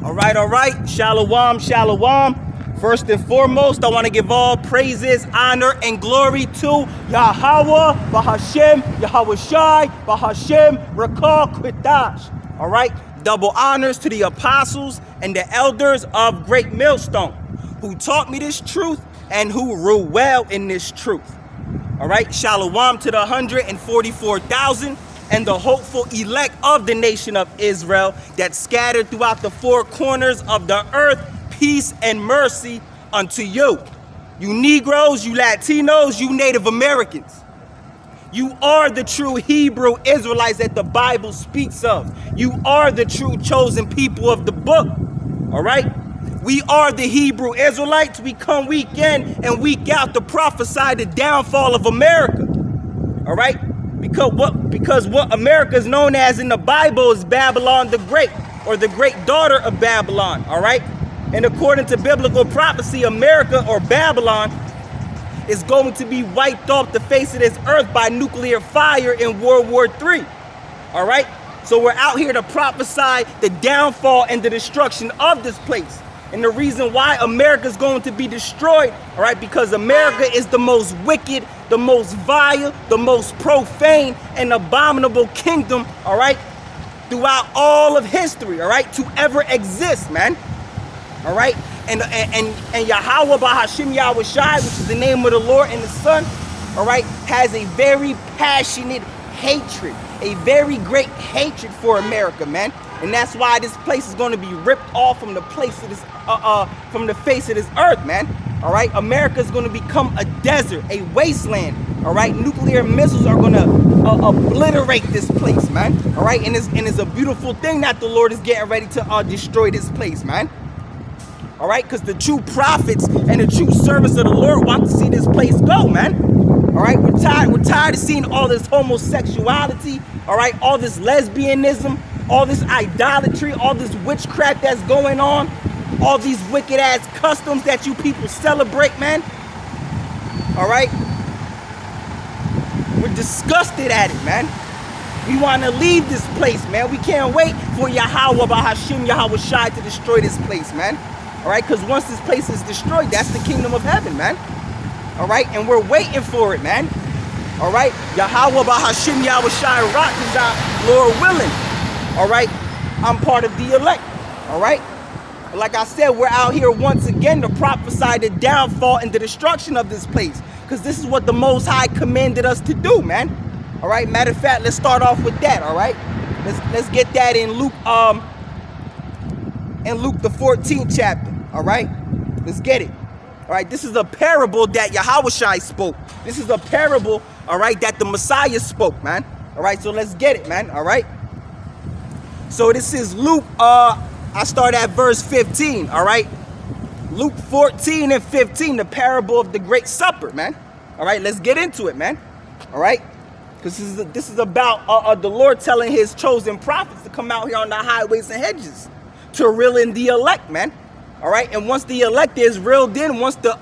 All right. Shalom, shalom. First and foremost, I want to give all praises, honor, and glory to Yahweh, Bahashem, Yahweh Shai, Bahashem, Rakal, Kwitash. All right. Double honors to the apostles and the elders of Great Millstone who taught me this truth and who rule well in this truth. All right. Shalom to the 144,000 and the hopeful elect of the nation of Israel that scattered throughout the four corners of the earth. Peace and mercy unto you. You Negroes, you Latinos, you Native Americans. You are the true Hebrew Israelites that the Bible speaks of. You are the true chosen people of the book. All right? We are the Hebrew Israelites. We come week in and week out to prophesy the downfall of America. All right? Because what America is known as in the Bible is Babylon the Great, or the great daughter of Babylon. All right? And according to biblical prophecy, America, or Babylon, is going to be wiped off the face of this earth by nuclear fire in World War III. All right? So we're out here to prophesy the downfall and the destruction of this place. And the reason why America is going to be destroyed, all right, because America is the most wicked, the most vile, the most profane and abominable kingdom, all right, throughout all of history, all right, to ever exist, man. All right, and Yahweh Bahashem Yahweh Shai, which is the name of the Lord and the Son, all right, has a very passionate hatred, a very great hatred for America, man. And that's why this place is going to be ripped off from the place of this, from the face of this earth, man. All right, America is going to become a desert, a wasteland. All right, nuclear missiles are going to obliterate this place, man. All right, and it's a beautiful thing that the Lord is getting ready to destroy this place, man. All right, because the true prophets and the true servants of the Lord want to see this place go, man. All right, we're tired of seeing all this homosexuality, all right, all this lesbianism, all this idolatry, all this witchcraft that's going on, all these wicked ass customs that you people celebrate, man. All right, we're disgusted at it, man. We want to leave this place, man. We can't wait for Yahweh Bahashem Yahweh Shai to destroy this place, man. All right, because once this place is destroyed, that's the kingdom of heaven, man. All right, and we're waiting for it, man. All right, Yahweh Bahashem Yahweh Shai Rock is our Lord willing. All right, I'm part of the elect. All right, like I said, we're out here once again to prophesy the downfall and the destruction of this place, because this is what the Most High commanded us to do, man. All right, matter of fact, let's start off with that. All right, let's get that in Luke the 14th chapter. All right, let's get it. All right, this is a parable that Yahushua spoke. This is a parable, all right, that the Messiah spoke, man. All right, so let's get it, man. All right, so this is Luke, I start at verse 15. All right, Luke 14 and 15, the parable of the Great Supper, man. All right, let's get into it, man. All right, because this is about the Lord telling his chosen prophets to come out here on the highways and hedges to reel in the elect, man. All right, and once the elect is reeled in, once the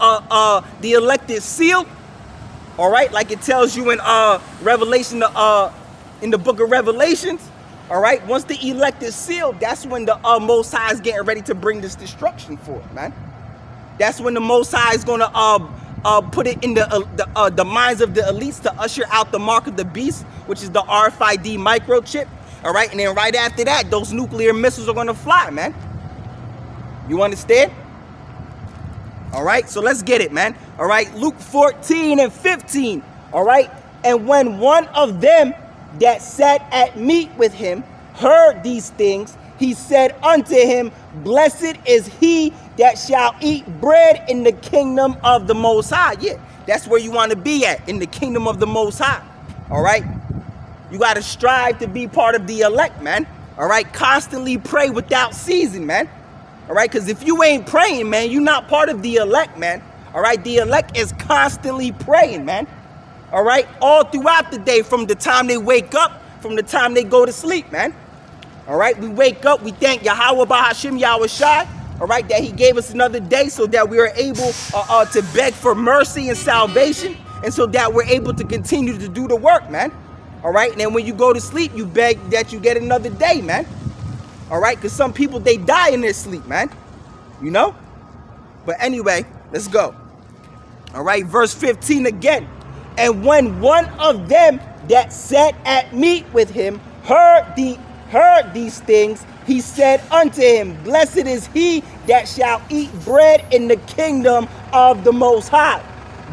elect is sealed, all right, like it tells you in Revelation, in the book of Revelations, all right, once the elect is sealed, that's when the Most High is getting ready to bring this destruction forth, man. That's when the Most High is going to put it in the minds of the elites to usher out the mark of the beast, which is the RFID microchip. All right, and then right after that, those nuclear missiles are going to fly, man. You understand? All right, so let's get it, man. All right, Luke 14 and 15. All right, and when one of them that sat at meat with him heard these things, he said unto him, blessed is he that shall eat bread in the kingdom of the Most High. Yeah, that's where you want to be at, in the kingdom of the Most High. All right, you got to strive to be part of the elect, man. All right, constantly pray without ceasing, man. All right, because if you ain't praying, man, you're not part of the elect, man. All right, the elect is constantly praying, man. All right, all throughout the day, from the time they wake up, from the time they go to sleep, man. All right, we wake up, we thank Yahweh Bahashem Yahweh Shai, all right, that he gave us another day so that we are able to beg for mercy and salvation, and so that we're able to continue to do the work, man. All right, and then when you go to sleep, you beg that you get another day, man. All right, because some people, they die in their sleep, man. You know? But anyway, let's go. All right, verse 15 again. And when one of them that sat at meat with him heard these things, he said unto him, Blessed is he that shall eat bread in the kingdom of the Most High.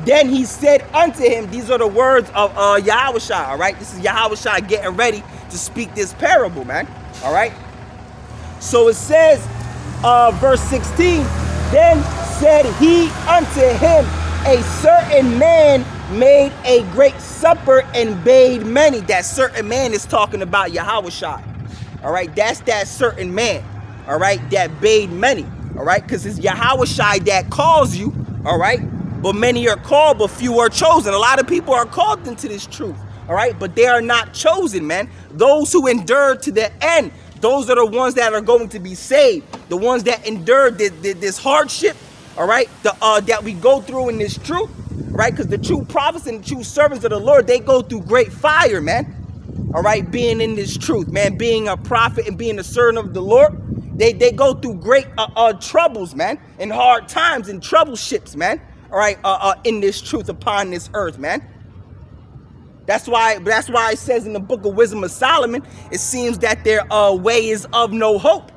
Then he said unto him, these are the words of Yahushua, all right? This is Yahushua getting ready to speak this parable, man, all right? So it says, verse 16, Then said he unto him, A certain man made a great supper and bade many. That certain man is talking about Yahushua. All right, that's that certain man, all right, that bade many, all right, because it's Yahushua that calls you, all right, but many are called, but few are chosen. A lot of people are called into this truth, all right, but they are not chosen, man. Those who endure to the end, those are the ones that are going to be saved, the ones that endure this hardship, all right, that we go through in this truth, right, because the true prophets and the true servants of the Lord, they go through great fire, man. All right, being in this truth, man, being a prophet and being a servant of the Lord, they go through great troubles, man, and hard times and troubleships, man. All right, in this truth upon this earth, man. That's why it says in the book of Wisdom of Solomon, it seems that their way is of no hope.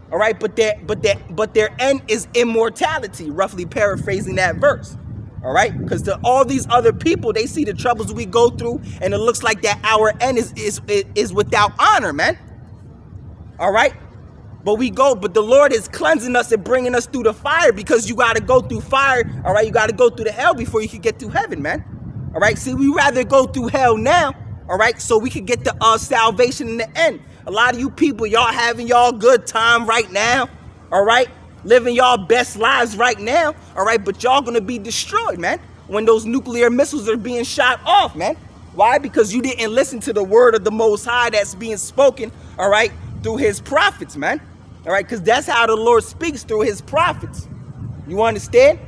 All right, but their end is immortality. Roughly paraphrasing that verse. All right, because all these other people, they see the troubles we go through, and it looks like that our end is without honor, man. All right, but the Lord is cleansing us and bringing us through the fire, because you got to go through fire. All right, you got to go through the hell before you can get to heaven, man. All right, see, we rather go through hell now, all right, so we could get the salvation in the end. A lot of you people, y'all having y'all good time right now, all right, living y'all best lives right now, all right, but y'all gonna be destroyed, man, when those nuclear missiles are being shot off, man. Why? Because you didn't listen to the word of the Most High that's being spoken, all right, through his prophets, man, all right, because that's how the Lord speaks, through his prophets. You understand?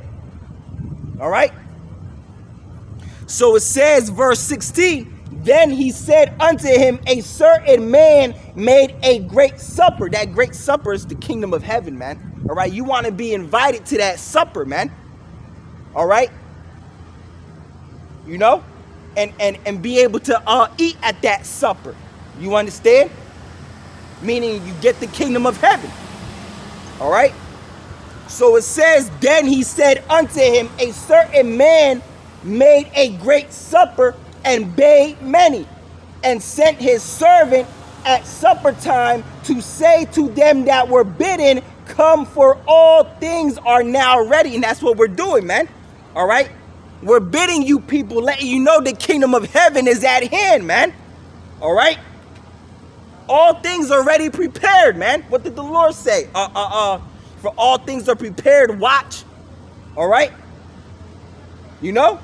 All right. So it says, verse 16, Then he said unto him, A certain man made a great supper. That great supper is the kingdom of heaven, man. All right, you want to be invited to that supper, man. All right, you know, and be able to eat at that supper. You understand? Meaning you get the kingdom of heaven. All right. So it says, Then he said unto him, A certain man made a great supper and bade many, and sent his servant at supper time to say to them that were bidden, Come, for all things are now ready. And that's what we're doing, man. All right, we're bidding you people, letting you know the kingdom of heaven is at hand, man. All right, all things are already prepared, man. What did the Lord say? For all things are prepared, watch. All right, you know,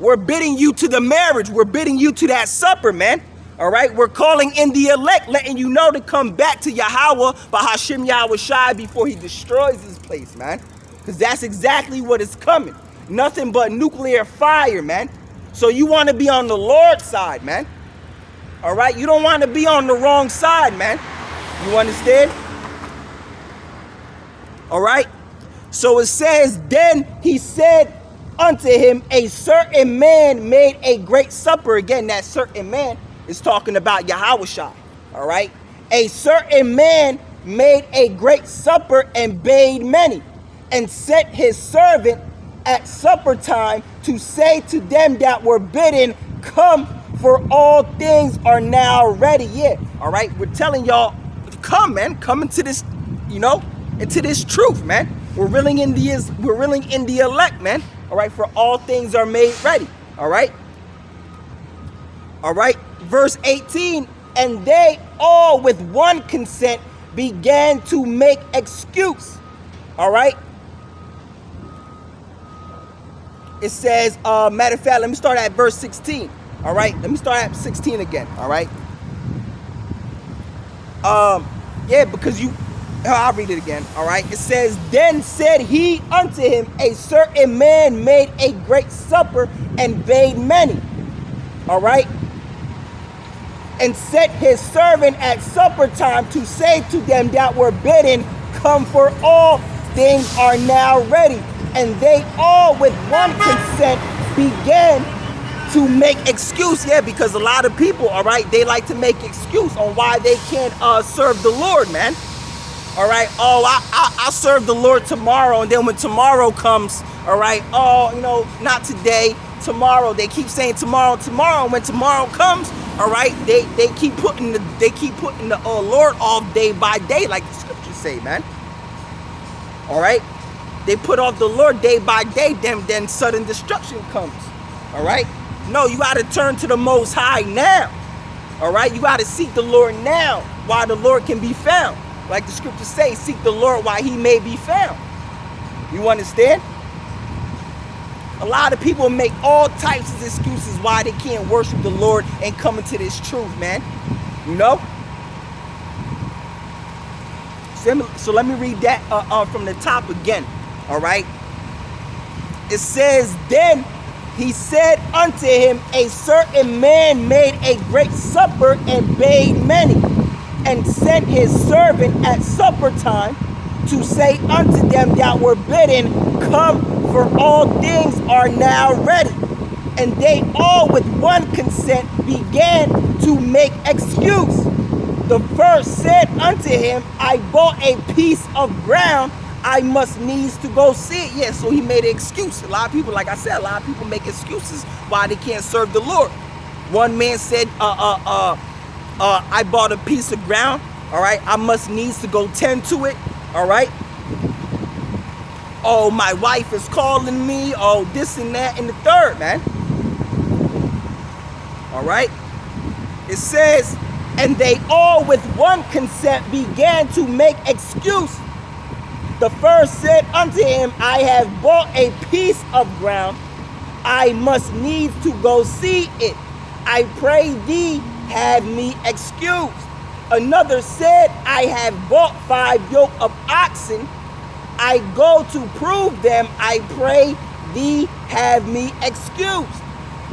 we're bidding you to the marriage. We're bidding you to that supper, man. All right, we're calling in the elect, letting you know to come back to Yahweh, Bahashim Yahushai, before he destroys this place, man. Because that's exactly what is coming. Nothing but nuclear fire, man. So you want to be on the Lord's side, man. All right, you don't want to be on the wrong side, man. You understand? All right, so it says, Then he said unto him, A certain man made a great supper. Again, that certain man is talking about Yahushua. All right, a certain man made a great supper and bade many, and sent his servant at supper time to say to them that were bidden, Come, for all things are now ready. Yeah, all right, we're telling y'all to come, man. Come into this, you know, into this truth, man. We're reeling in the elect, man. All right, for all things are made ready. All right. All right. Verse 18, and they all with one consent began to make excuse. All right. It says, matter of fact, let me start at verse 16. All right. Let me start at 16 again. All right. Yeah, because I'll read it again. All right. It says, Then said he unto him, A certain man made a great supper and bade many. All right. and set his servant at supper time to say to them that were bidden, come, for all things are now ready. And they all with one consent began to make excuse. Yeah, because a lot of people, all right, they like to make excuse on why they can't serve the Lord, man. All right, oh, I'll serve the Lord tomorrow. And then when tomorrow comes, all right, oh, you know, not today, tomorrow. They keep saying tomorrow, tomorrow. And when tomorrow comes, all right, they keep putting the Lord off day by day, like the scriptures say, man. All right, they put off the Lord day by day, then sudden destruction comes. All right, no, you got to turn to the Most High now. All right, you got to seek the Lord now while the Lord can be found. Like the scriptures say, seek the Lord while he may be found. You understand? A lot of people make all types of excuses why they can't worship the Lord and come into this truth, man. You know? So let me read that from the top again. All right? It says, then he said unto him, a certain man made a great supper and bade many, and sent his servant at supper time to say unto them that were bidden, come, for all things are now ready. And they all with one consent began to make excuse. The first said unto him, I bought a piece of ground, I must needs to go see it. Yeah, so he made an excuse. A lot of people, like I said, a lot of people make excuses why they can't serve the Lord. One man said, I bought a piece of ground, all right, I must needs to go tend to it, all right. Oh, my wife is calling me, oh, this and that and the third, man. All right. It says, and they all with one consent began to make excuse. The first said unto him, I have bought a piece of ground, I must needs to go see it. I pray thee, have me excused. Another said, I have bought 5 yoke of oxen, I go to prove them, I pray thee, have me excused.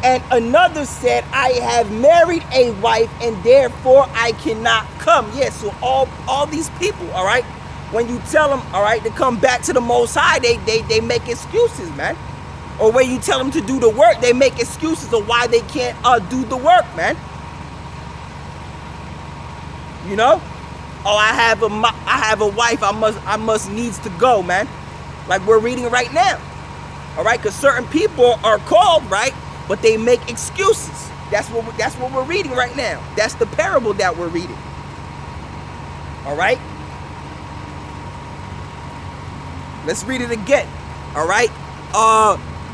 And another said, I have married a wife, and therefore I cannot come. Yes, so all these people, all right, when you tell them, all right, to come back to the Most High, they make excuses, man. Or when you tell them to do the work, they make excuses of why they can't do the work, man. You know? Oh, I have a wife, I must needs to go, man. Like we're reading right now. All right, because certain people are called, right? But they make excuses. That's what we're reading right now. That's the parable that we're reading. All right? Let's read it again. All right?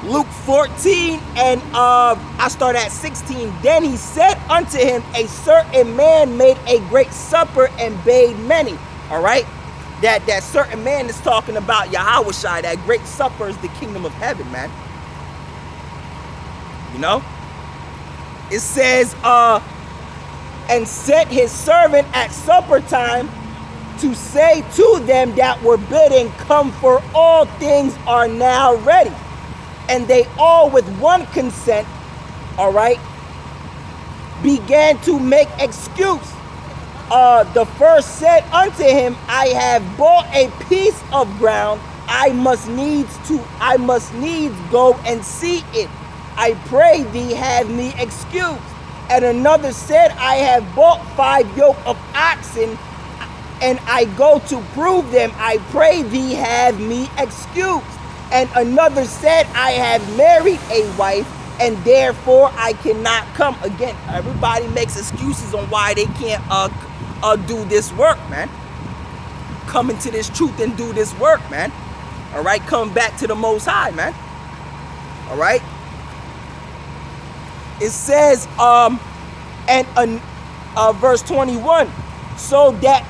Luke 14 and I start at 16. Then he said unto him, a certain man made a great supper and bade many. All right? That certain man is talking about Yahweh Shai. That great supper is the kingdom of heaven, man. You know? It says, and sent his servant at supper time to say to them that were bidden, come, for all things are now ready. And they all with one consent, all right, began to make excuse. The first said unto him, I have bought a piece of ground, I must needs go and see it. I pray thee, have me excused. And another said, I have bought 5 yoke of oxen, and I go to prove them. I pray thee, have me excused. And another said, I have married a wife, and therefore I cannot come. Again, everybody makes excuses on why they can't do this work, man. Come into this truth and do this work, man. All right, come back to the Most High, man. All right. It says, verse 21, so that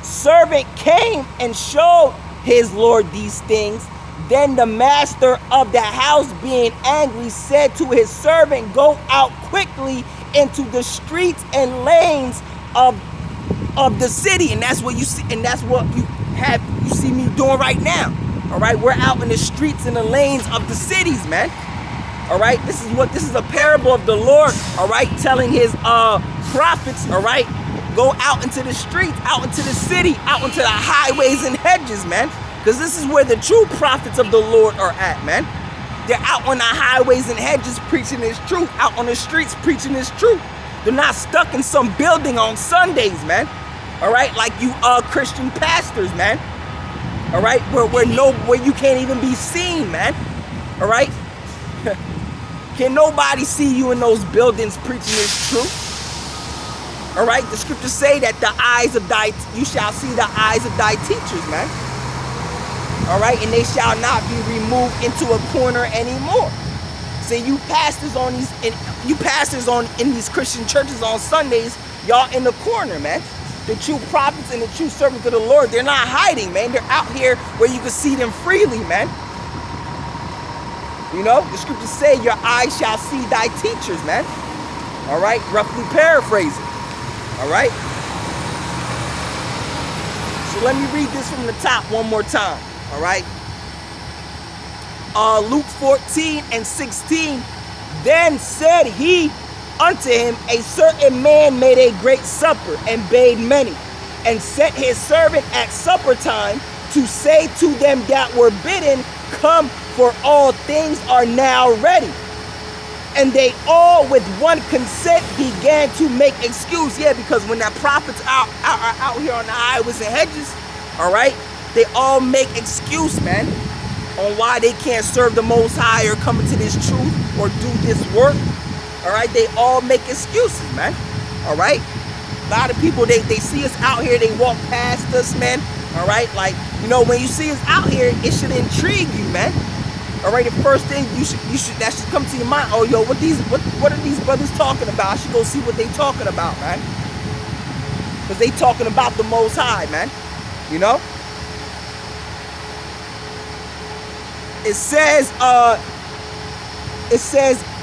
servant came and showed his Lord these things. Then the master of the house, being angry, said to his servant, go out quickly into the streets and lanes of the city. And that's what you see, and that's what you see me doing right now. All right, we're out in the streets and the lanes of the cities, man. All right, this is a parable of the Lord, all right, telling his prophets, all right, go out into the streets, out into the city, out into the highways and hedges, man. Because this is where the true prophets of the Lord are at, man. They're out on the highways and hedges preaching his truth, out on the streets preaching his truth. They're not stuck in some building on Sundays, man. All right, like you Christian pastors, man. All right, where you can't even be seen, man. All right. Can nobody see you in those buildings preaching his truth? All right, the scriptures say that you shall see the eyes of thy teachers, man. All right, and they shall not be removed into a corner anymore. See, you pastors in these Christian churches on Sundays, y'all in the corner, man. The true prophets and the true servants of the Lord, they're not hiding, man. They're out here where you can see them freely, man. You know, the scriptures say your eyes shall see thy teachers, man. All right, roughly paraphrasing. All right. So let me read this from the top one more time. All right. Luke 14:16. Then said he unto him, a certain man made a great supper and bade many, and set his servant at supper time to say to them that were bidden, come, for all things are now ready. And they all with one consent began to make excuse. Yeah, because when that prophets are out here on the highways and hedges, all right, they all make excuse, man, on why they can't serve the Most High or come into this truth or do this work. All right, they all make excuses, man. All right, a lot of people, they see us out here, they walk past us, man. All right, like, you know, when you see us out here, it should intrigue you, man. All right, the first thing that should come to your mind, oh, yo, what are these brothers talking about? I should go see what they talking about, man. Because they talking about the Most High, man. You know? It says,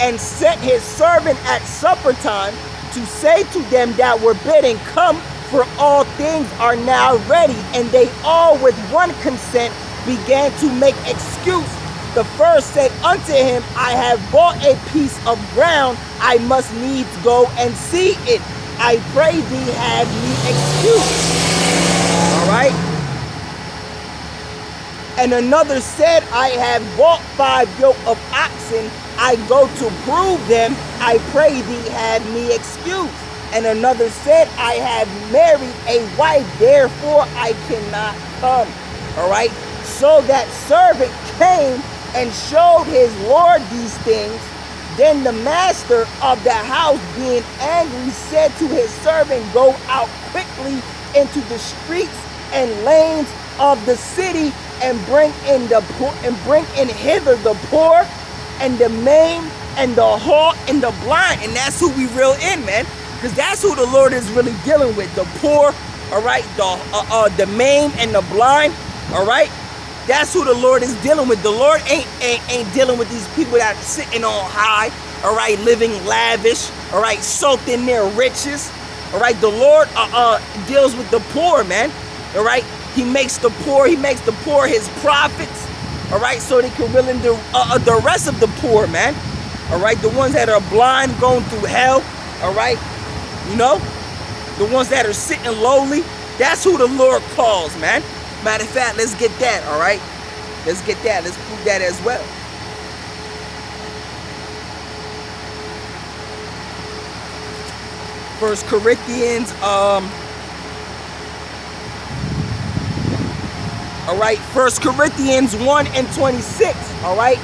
and set his servant at supper time to say to them that were bidding, come, for all things are now ready. And they all with one consent began to make excuse. The first said unto him, I have bought a piece of ground, I must needs go and see it. I pray thee have me excuse. All right. And another said, I have bought 5 yoke of oxen, I go to prove them, I pray thee have me excuse. And another said, I have married a wife, therefore I cannot come. All right. So that servant came and showed his Lord these things. Then the master of the house, being angry, said to his servant, go out quickly into the streets and lanes of the city and bring in hither the poor and the maimed and the halt and the blind. And that's who we reel in, man, because that's who the Lord is really dealing with, the poor, all right, the maimed and the blind, all right. That's who the Lord is dealing with. The Lord ain't dealing with these people that are sitting on high, all right, living lavish, all right, soaked in their riches, all right. The Lord deals with the poor, man, all right. He makes the poor his prophets, all right, so they can reel in the rest of the poor, man, all right. The ones that are blind, going through hell, all right, you know, the ones that are sitting lowly. That's who the Lord calls, man. Matter of fact, let's get that, all right? Let's get that. Let's prove that as well. First Corinthians, all right, First Corinthians 1:26, all right?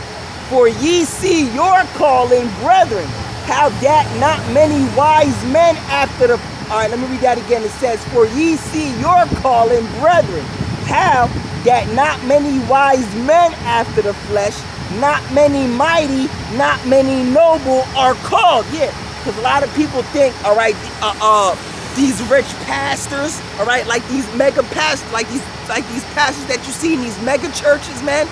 For ye see your calling, brethren, how that not many wise men after the... All right, let me read that again. It says, for ye see your calling, brethren, how that not many wise men after the flesh, not many mighty, not many noble are called. Yeah, because a lot of people think, all right, these rich pastors, all right, like these mega pastors, like these pastors that you see in these mega churches, man,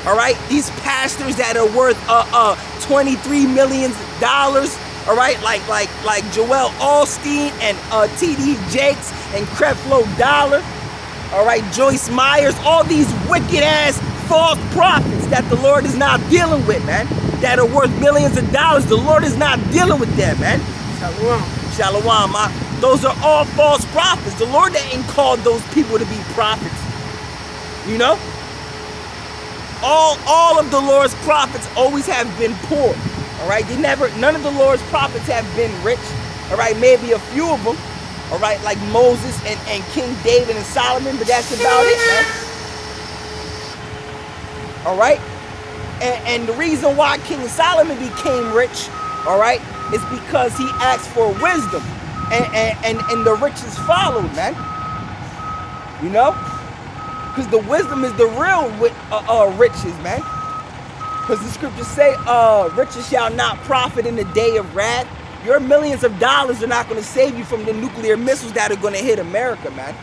all right, these pastors that are worth $23 million, all right, like Joel Osteen and T.D. Jakes and Creflo Dollar. All right, Joyce Myers, all these wicked ass false prophets that the Lord is not dealing with, man. that are worth millions of dollars, the Lord is not dealing with them, man. Shalom. Shalom. Those are all false prophets. The Lord didn't call those people to be prophets. You know? All of the Lord's prophets always have been poor. All right? None of the Lord's prophets have been rich. All right? Maybe a few of them. All right? Like Moses and King David and Solomon, but that's about it, man. All right? And the reason why King Solomon became rich, all right, is because he asked for wisdom. And the riches followed, man. You know? Because the wisdom is the real riches, man. Because the scriptures say, riches shall not profit in the day of wrath. Your millions of dollars are not going to save you from the nuclear missiles that are going to hit America, man.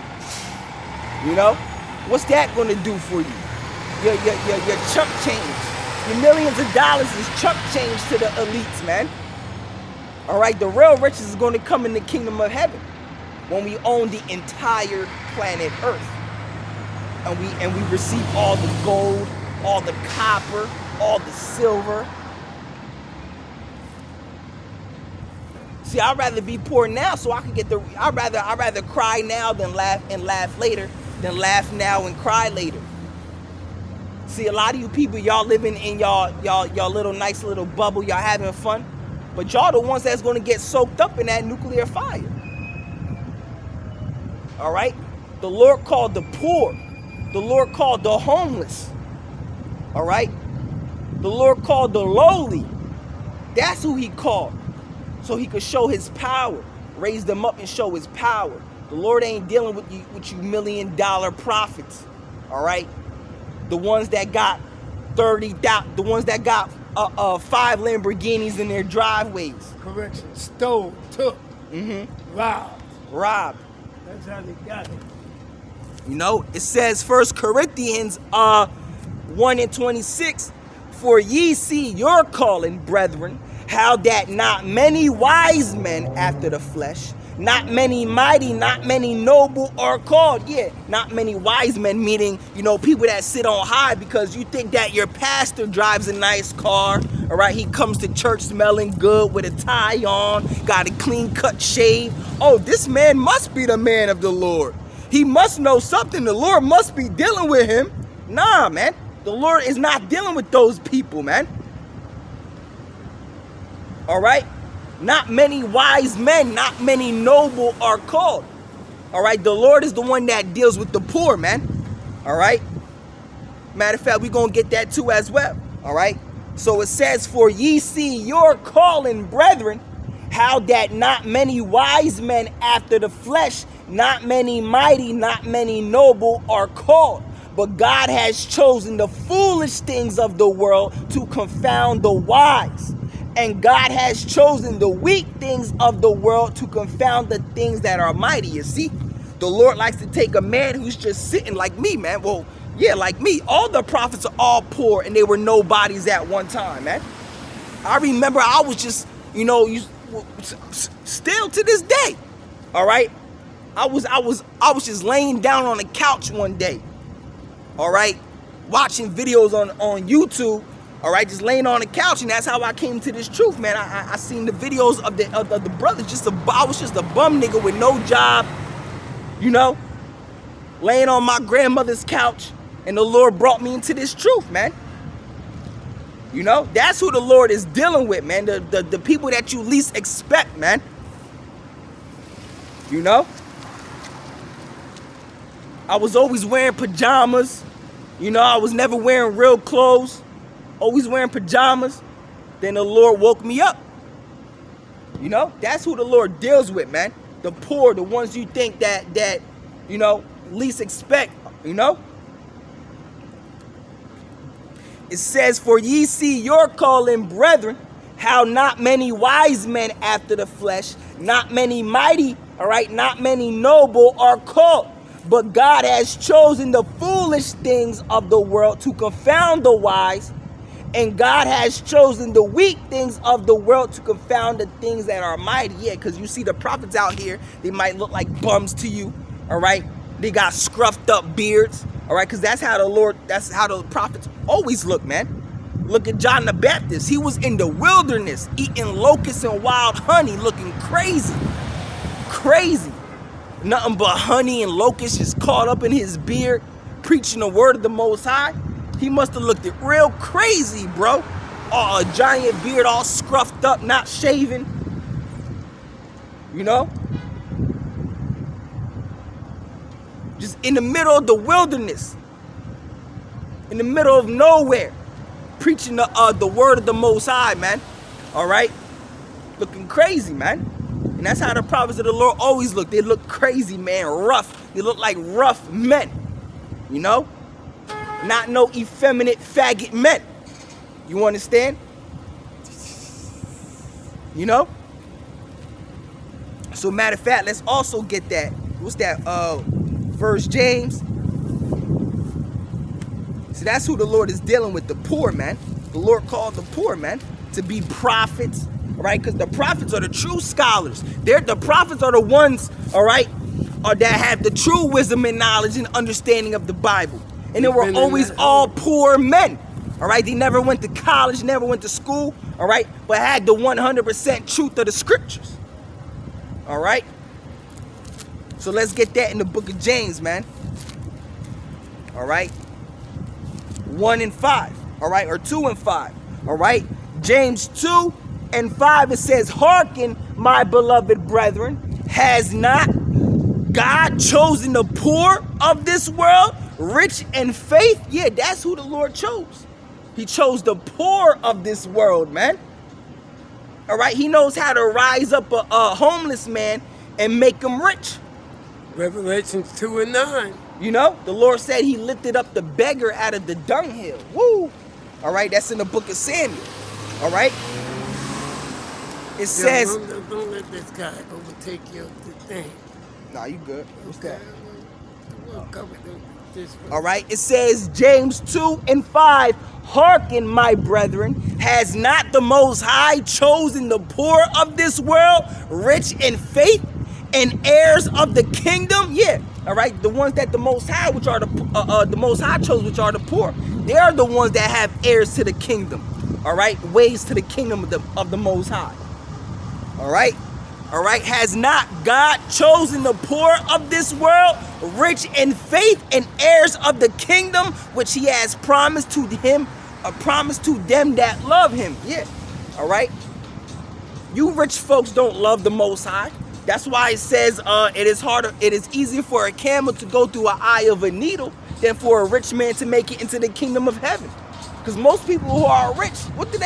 You know? What's that going to do for you? Your chump change. Your millions of dollars is chump change to the elites, man. All right? The real riches is going to come in the kingdom of heaven when we own the entire planet Earth. And we receive all the gold, all the copper, all the silver. See, I'd rather be poor now so I can get I'd rather cry now than laugh later, than laugh now and cry later. See, a lot of you people, y'all living in y'all little nice little bubble, y'all having fun, but y'all the ones that's gonna get soaked up in that nuclear fire. All right? The Lord called the poor. The Lord called the homeless. All right? The Lord called the lowly. That's who he called. So he could show his power. Raise them up and show his power. The Lord ain't dealing with you million-dollar prophets. All right? The ones that got 30,000, the ones that got 5 Lamborghinis in their driveways. Correction. Stole, took, robbed. That's how they got it. You know, it says 1 Corinthians 1:26, for ye see your calling, brethren, how that not many wise men after the flesh, not many mighty, not many noble are called. Yeah, not many wise men, meaning, you know, people that sit on high because you think that your pastor drives a nice car, all right? He comes to church smelling good with a tie on, got a clean cut shave. Oh, this man must be the man of the Lord. He must know something. The Lord must be dealing with him. Nah, man. The Lord is not dealing with those people, man. All right? Not many wise men, not many noble are called. All right? The Lord is the one that deals with the poor, man. All right? Matter of fact, we're going to get that too as well. All right? So it says, for ye see your calling, brethren, how that not many wise men after the flesh, not many mighty, not many noble are called. But God has chosen the foolish things of the world to confound the wise. And God has chosen the weak things of the world to confound the things that are mighty. You see, the Lord likes to take a man who's just sitting like me, man. Well, yeah, like me. All the prophets are all poor and they were nobodies at one time, man. I remember I was just, you know, still to this day, all right? I was just laying down on the couch one day, all right, watching videos on YouTube, all right, just laying on the couch, and that's how I came to this truth, man. I seen the videos of the brothers. I was just a bum nigga with no job, you know, laying on my grandmother's couch, and the Lord brought me into this truth, man. You know, that's who the Lord is dealing with, man. The people that you least expect, man. You know? I was always wearing pajamas. You know, I was never wearing real clothes. Always wearing pajamas. Then the Lord woke me up. You know? That's who the Lord deals with, man. The poor, the ones you think that you know, least expect, you know? It says, for ye see your calling, brethren, how not many wise men after the flesh, not many mighty, all right, not many noble are called. But God has chosen the foolish things of the world to confound the wise. And God has chosen the weak things of the world to confound the things that are mighty. Yeah, because you see the prophets out here, they might look like bums to you, all right? They got scruffed up beards, all right? Because that's how the prophets always look, man. Look at John the Baptist. He was in the wilderness eating locusts and wild honey, looking crazy. Crazy. Nothing but honey and locusts just caught up in his beard, preaching the word of the Most High. He must have looked it real crazy, bro. Oh, a giant beard all scruffed up, not shaven. You know? Just in the middle of the wilderness. In the middle of nowhere. Preaching the word of the Most High, man. All right? Looking crazy, man. And that's how the prophets of the Lord always look. They look crazy, man. Rough. They look like rough men. You know? Not no effeminate faggot men. You understand? You know? So matter of fact, let's also get that. What's that? First James. So that's who the Lord is dealing with, the poor, man. The Lord called the poor, man, to be prophets, all right? Because the prophets are the true scholars. The prophets are the ones, all right, that have the true wisdom and knowledge and understanding of the Bible. And they were always all poor men, all right? They never went to college, never went to school, all right? But had the 100% truth of the scriptures, all right? So let's get that in the book of James, man, all right? 1 and 5, all right, or 2 and 5, all right? James 2 and 5, it says, "Hearken, my beloved brethren, has not God chosen the poor of this world, rich in faith?" Yeah, that's who the Lord chose. He chose the poor of this world, man. All right, he knows how to rise up a homeless man and make him rich. Revelations 2 and 9. You know, the Lord said he lifted up the beggar out of the dunghill. Woo! All right, that's in the book of Samuel. All right? It says... Don't let this guy overtake your thing. Nah, you good. What's that? We'll cover this. All right, it says, James 2 and 5, "Hearken, my brethren, has not the Most High chosen the poor of this world, rich in faith, and heirs of the kingdom?" Yeah. All right, the ones that the Most High, which are the Most High chose, which are the poor, they are the ones that have heirs to the kingdom. All right, ways to the kingdom of the Most High. All right, has not God chosen the poor of this world, rich in faith, and heirs of the kingdom, which He has promised to him, promised to them that love Him? Yeah. All right. You rich folks don't love the Most High. That's why it says it is easier for a camel to go through an eye of a needle than for a rich man to make it into the kingdom of heaven. Because most people who are rich, what do?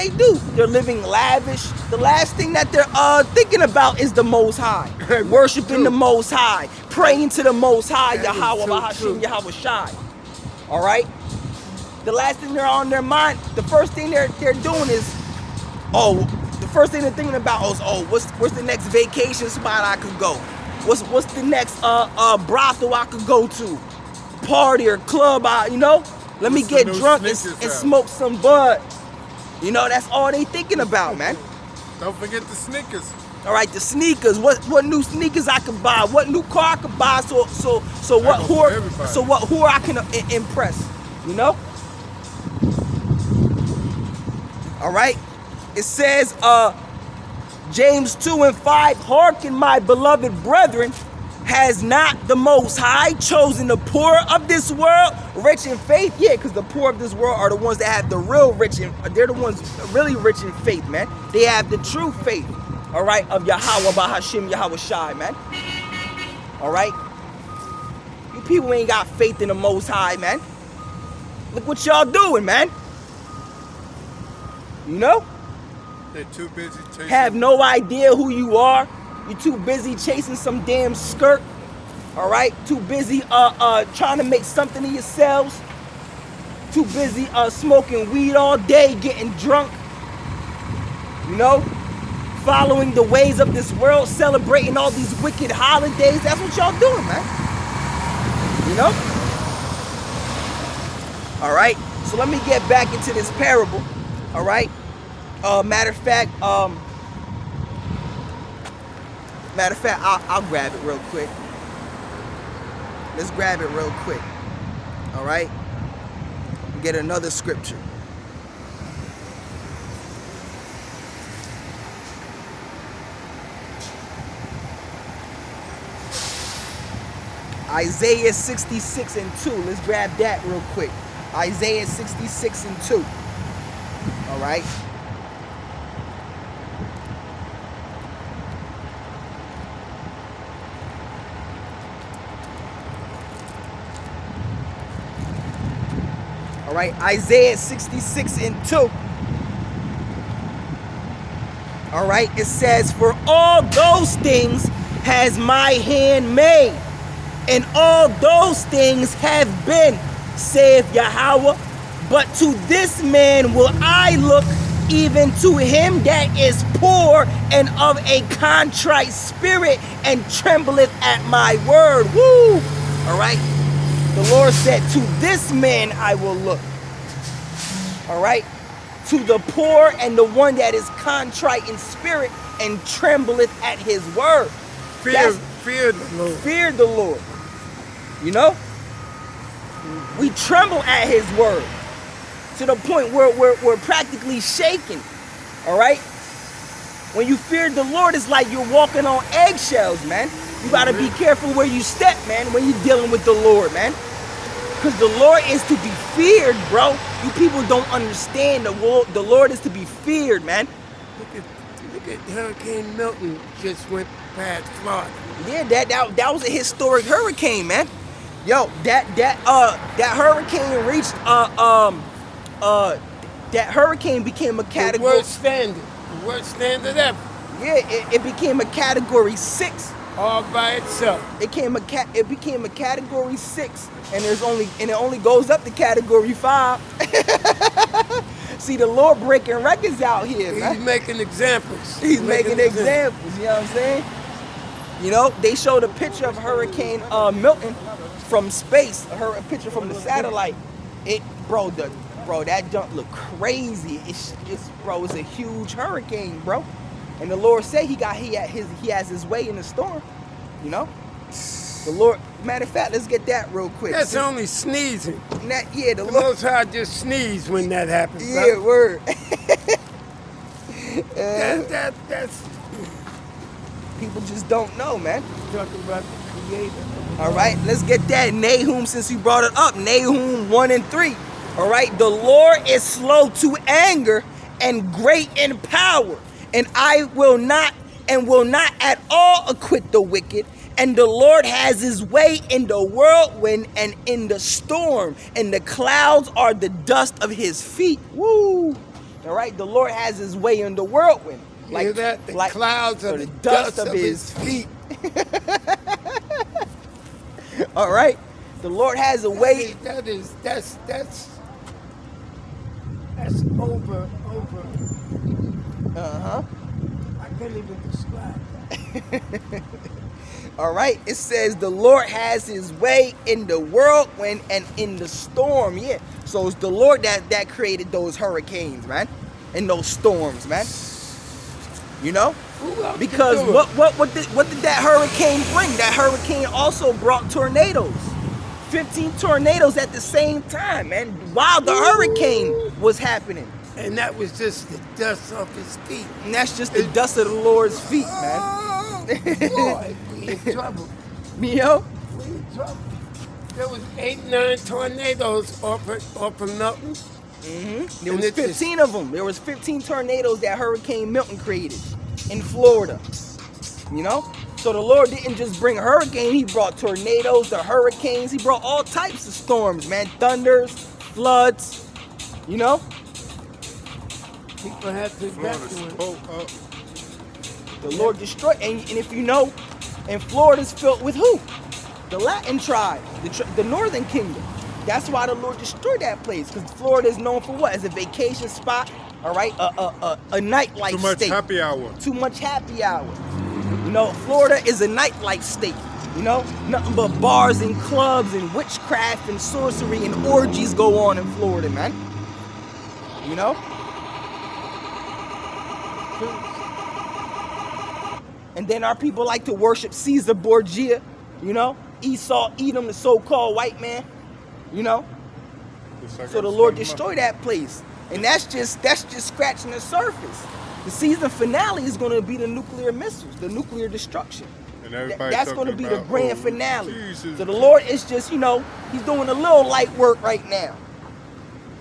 They're living lavish. The last thing that they're thinking about is the Most High. Worshiping the Most High. Praying to the Most High, Yahweh, Bahashim, Yahweh Shai. All right? The last thing they're on their mind, the first thing they're doing is, the first thing they're thinking about is, what's the next vacation spot I could go? What's the next brothel I could go to? Party or club, Let me get drunk and smoke some bud. You know, that's all they thinking about, man. Don't forget the sneakers. All right, the sneakers. What new sneakers I could buy? What new car I could buy? So what whore I can impress? You know? All right. It says, James 2 and 5, "Hearken, my beloved brethren, has not the Most High chosen the poor of this world, rich in faith?" Yeah, because the poor of this world are the ones that have the real rich, they're the ones really rich in faith, man. They have the true faith, all right, of Yahweh, Bahashim, Yahweh Shai, man. All right? You people ain't got faith in the Most High, man. Look what y'all doing, man. You know? They're too busy chasing. Have no idea who you are. You're too busy chasing some damn skirt. All right? Too busy trying to make something of yourselves. Too busy smoking weed all day, getting drunk. You know? Following the ways of this world, celebrating all these wicked holidays. That's what y'all doing, man. You know? All right? So let me get back into this parable. All right? Matter of fact, I'll grab it real quick. Let's grab it real quick. All right? Get another scripture. Isaiah 66 and 2. Let's grab that real quick. Isaiah 66 and 2. All right. All right, Isaiah 66 and 2. All right, it says, for all those things has my hand made, and all those things have been, saith Yahweh. But to this man will I look, even to him that is poor and of a contrite spirit, and trembleth at my word. Woo! All right. The Lord said, to this man I will look. All right. To the poor and the one that is contrite in spirit and trembleth at his word. Fear the Lord. Fear the Lord. You know? We tremble at his word. To the point where we're practically shaking. All right? When you fear the Lord, it's like you're walking on eggshells, man. You gotta be careful where you step, man, when you're dealing with the Lord, man. Because the Lord is to be feared, bro. You people don't understand the Lord is to be feared, man. Look at Hurricane Milton just went past Florida. Yeah, that was a historic hurricane, man. Yo, that hurricane reached that hurricane became a The category. worst standard ever. Yeah, it became a category 6. All by itself. It became a category 6, and it only goes up to category 5. See, the Lord breaking records out here, man. He's making examples. He's making examples. You know what I'm saying? You know, they showed a picture of Hurricane Milton from space. A picture from the satellite. That junk look crazy. It's a huge hurricane, bro. And the Lord said he has his way in the storm. You know? The Lord, matter of fact, let's get that real quick. That's only sneezing. The Lord, Most High just sneeze when that happens. yeah, brother. word. That's People just don't know, man. talking about the Creator. All right, let's get that. Nahum, since you brought it up. Nahum 1 and 3. All right, the Lord is slow to anger and great in power, and will not at all acquit the wicked. And the Lord has his way in the whirlwind and in the storm, and the clouds are the dust of his feet. Woo! All right, the Lord has his way in the whirlwind. Hear that? The clouds are the dust of his feet. All right, the Lord has a way. That's over. Uh-huh. I can't even describe. All right, it says the Lord has his way in the whirlwind and in the storm. Yeah, so it's the Lord that created those hurricanes, man, and those storms, man. You know, because what did that hurricane bring? That hurricane also brought tornadoes. 15 tornadoes at the same time, man, while the hurricane was happening. And that was just the dust off his feet. And that's just the dust of the Lord's feet, man. Oh, boy, we in trouble. You know? We in trouble. There was 8, 9 tornadoes off of Milton. Mm-hmm. There was 15 of them. There was 15 tornadoes that Hurricane Milton created in Florida. You know? So the Lord didn't just bring a hurricane. He brought tornadoes, the hurricanes. He brought all types of storms, man. Thunders, floods. You know? People had to evacuate. The Lord destroyed. And if you know, and Florida's filled with who? The Latin tribe, the Northern Kingdom. That's why the Lord destroyed that place, because Florida is known for what? As a vacation spot, all right? A nightlife state. Too much happy hour. Too much happy hour. You know, Florida is a nightlife state. You know, nothing but bars and clubs and witchcraft and sorcery and orgies go on in Florida, man. You know? And then our people like to worship Caesar Borgia, you know? Esau, Edom, the so-called white man, you know? So the Lord destroyed that place. And that's just scratching the surface. The season finale is going to be the nuclear missiles, the nuclear destruction. And everybody That's going to be the about, grand oh, finale. Jesus. So the Lord is just, he's doing a little light work right now.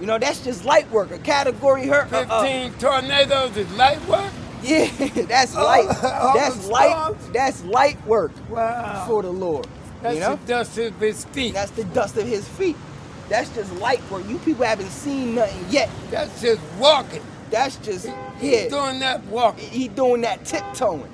That's just light work. A category 15 tornadoes is light work? yeah, that's light. All That's the light. storms? That's light work Wow. for the Lord. That's the dust of his feet. That's the dust of his feet. That's just light work. You people haven't seen nothing yet. That's just walking. That's just He's doing that walking. He doing that tiptoeing.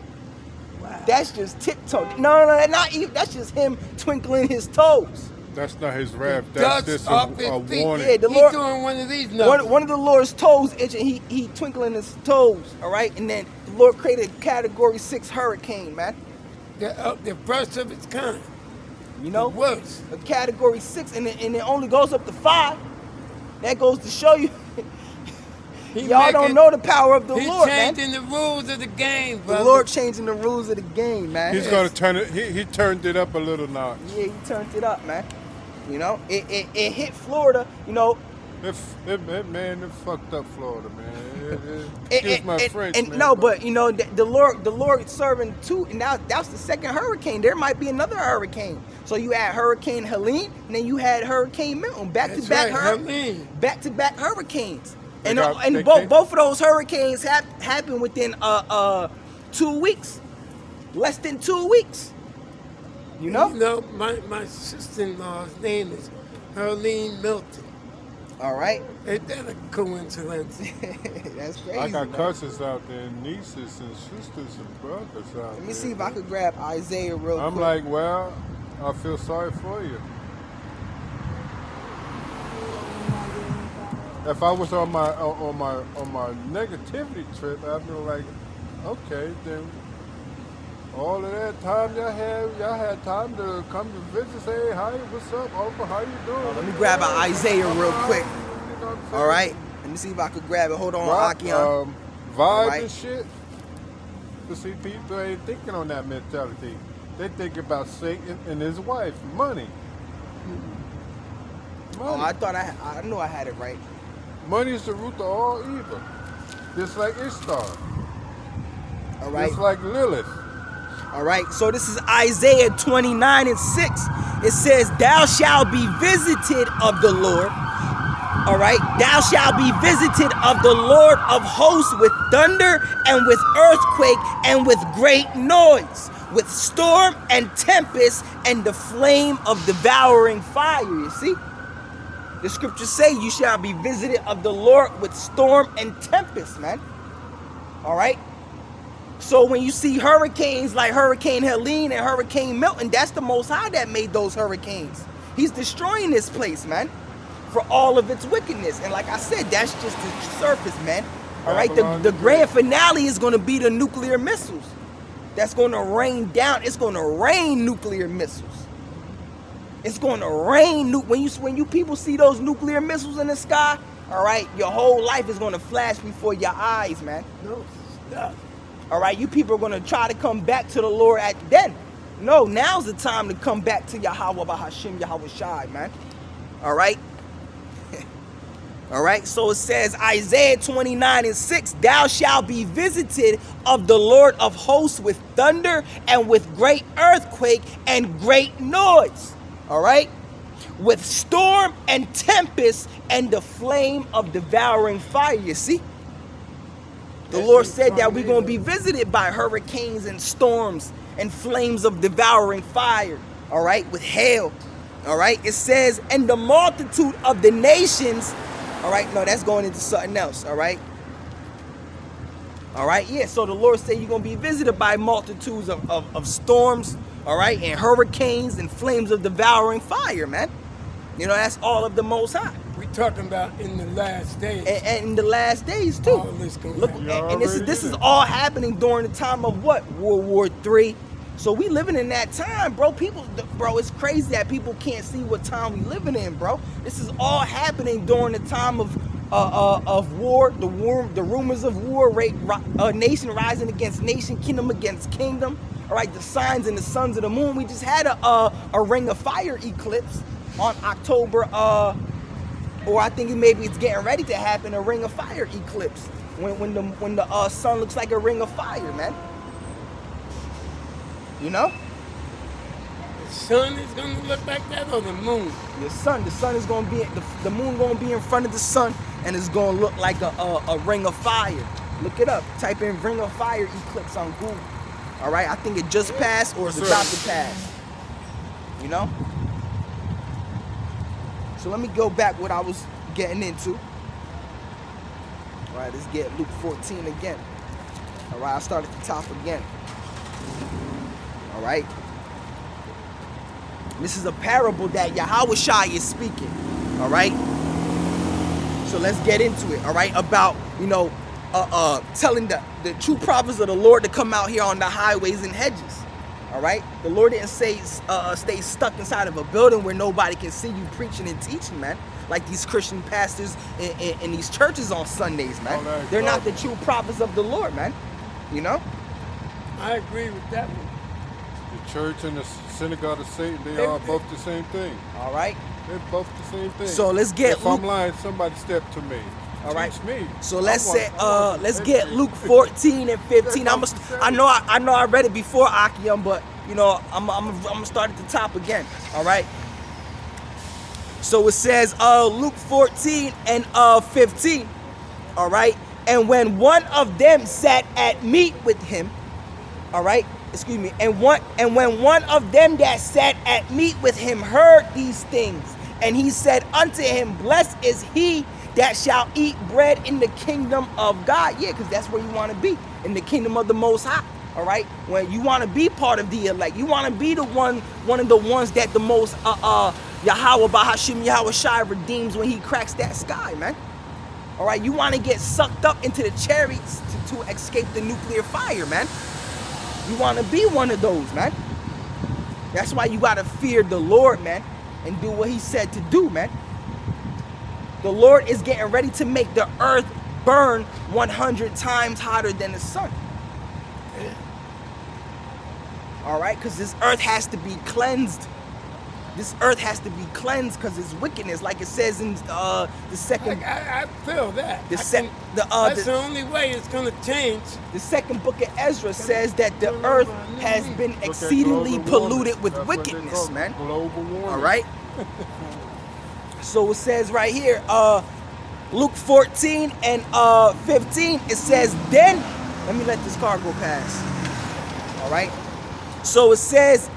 Wow. That's just tiptoeing. No, not even. That's just him twinkling his toes. That's not his wrath. That's Dust just off a his feet. warning. Yeah, the He's Lord. doing one of these numbers. One of the Lord's toes itching. He twinkling his toes. All right, and then the Lord created a Category 6 hurricane, man. The first of its kind. The worst. A Category 6, and it only goes up to 5. That goes to show you. Y'all don't know the power of the Lord, man. He's changing the rules of the game, brother. The Lord changing the rules of the game, man. He's gonna turn it. He turned it up a little notch. Yeah, he turned it up, man. It hit Florida. It fucked up Florida, man. Excuse my French, man. No, but the Lord serving two. And now that's the second hurricane. There might be another hurricane. So you had Hurricane Helene, and then you had Hurricane Milton, back to back hurricanes. And both of those hurricanes happened within 2 weeks, less than 2 weeks. My sister-in-law's name is Helene Milton. All right. Ain't that a coincidence? That's crazy. I got man. cousins out there, nieces and sisters and brothers out there. Let me see if I could grab Isaiah real quick. I'm like, well, I feel sorry for you. If I was on my negativity trip, I'd be like, okay, then all of that time y'all had time to come to visit, say, hey, hi, what's up, Oprah, how you doing? Let me grab an Isaiah real quick. All right. Let me see if I could grab it. Hold on, Akian. Vibe right. and shit. But see, people ain't thinking on that mentality. They think about Satan and his wife, money. Oh, I thought I knew I had it right. Money is the root of all evil. Just like Ishtar. All right. Just like Lilith. All right. So this is Isaiah 29:6. It says, "Thou shalt be visited of the Lord." All right. "Thou shalt be visited of the Lord of hosts with thunder and with earthquake and with great noise, with storm and tempest and the flame of devouring fire." You see? The scriptures say you shall be visited of the Lord with storm and tempest, man. All right? So when you see hurricanes like Hurricane Helene and Hurricane Milton, that's the Most High that made those hurricanes. He's destroying this place, man, for all of its wickedness. And like I said, that's just the surface, man. All right? The grand finale is going to be the nuclear missiles. That's going to rain down. It's going to rain nuclear missiles. It's going to rain. When you people see those nuclear missiles in the sky, all right, your whole life is going to flash before your eyes, man. No, stop. All right, you people are going to try to come back to the Lord then. No, now's the time to come back to Yahweh Bahashim, Yahweh Shai, man. All right. All right, so it says, Isaiah 29:6, "Thou shalt be visited of the Lord of hosts with thunder and with great earthquake and great noise." All right, with storm and tempest and the flame of devouring fire. You see, the Lord said that we're going to be visited by hurricanes and storms and flames of devouring fire. All right, with hail. All right, it says, "And the multitude of the nations." All right, no, that's going into something else. All right. All right, yeah, so the Lord said you're going to be visited by multitudes of storms, all right, and hurricanes and flames of devouring fire, man. That's all of the Most High. We're talking about in the last days. And in the last days, too. All this gonna Look, happen. and this is all happening during the time of what? World War III. So we living in that time, bro. Bro, it's crazy that people can't see what time we living in, bro. This is all happening during the time of war, the rumors of war, nation rising against nation, kingdom against kingdom. All right, the signs and the sons of the moon. We just had a ring of fire eclipse on October, or I think maybe it's getting ready to happen, a ring of fire eclipse when the sun looks like a ring of fire, man. sun is gonna look like that, or the moon? The sun is gonna be the moon gonna be in front of the sun, and it's gonna look like a ring of fire. Look it up. Type in ring of fire eclipse on Google. All right, I think it just passed or it's about to pass. You know. So let me go back what I was getting into. All right, let's get Luke 14 again. All right, I'll start at the top again. All right. This is a parable that Yahweh Shai is speaking. All right. So let's get into it. All right, about telling the true prophets of the Lord to come out here on the highways and hedges. All right. The Lord didn't say stay stuck inside of a building where nobody can see you preaching and teaching, man. Like these Christian pastors in these churches on Sundays, man. Oh, they're not the true prophets of the Lord, man. You know. I agree with that one. The church and the synagogue of Satan, they are both the same thing. All right. They're both the same thing. So let's get. If I'm lying, somebody step to me. All right. Teach me. So let's get Luke 14 and 15. I know I read it before Akium, but I'm gonna start at the top again. All right. So it says Luke 14 and 15. All right. And when one of them sat at meat with him, all right. Excuse me. And when one of them that sat at meat with him heard these things, and he said unto him, blessed is he that shall eat bread in the kingdom of God. Yeah, because that's where you want to be, in the kingdom of the Most High. All right, when you want to be part of the elect, you want to be the one of the ones that the most Yahweh Bahashim Yahweh Shai redeems when he cracks that sky, man. All right, you want to get sucked up into the chariots to escape the nuclear fire, man. You want to be one of those, man. That's why you got to fear the Lord, man, and do what he said to do, man. The Lord is getting ready to make the earth burn 100 times hotter than the sun. All right, because this earth has to be cleansed. This earth has to be cleansed because it's wickedness, like it says in the second. I feel that. That's the only way it's going to change. The second book of Ezra says that the earth has been exceedingly polluted with wickedness, man. Global warming. All right. So it says right here, Luke 14 and 15. It says, then let me let this car go past. All right. So it says,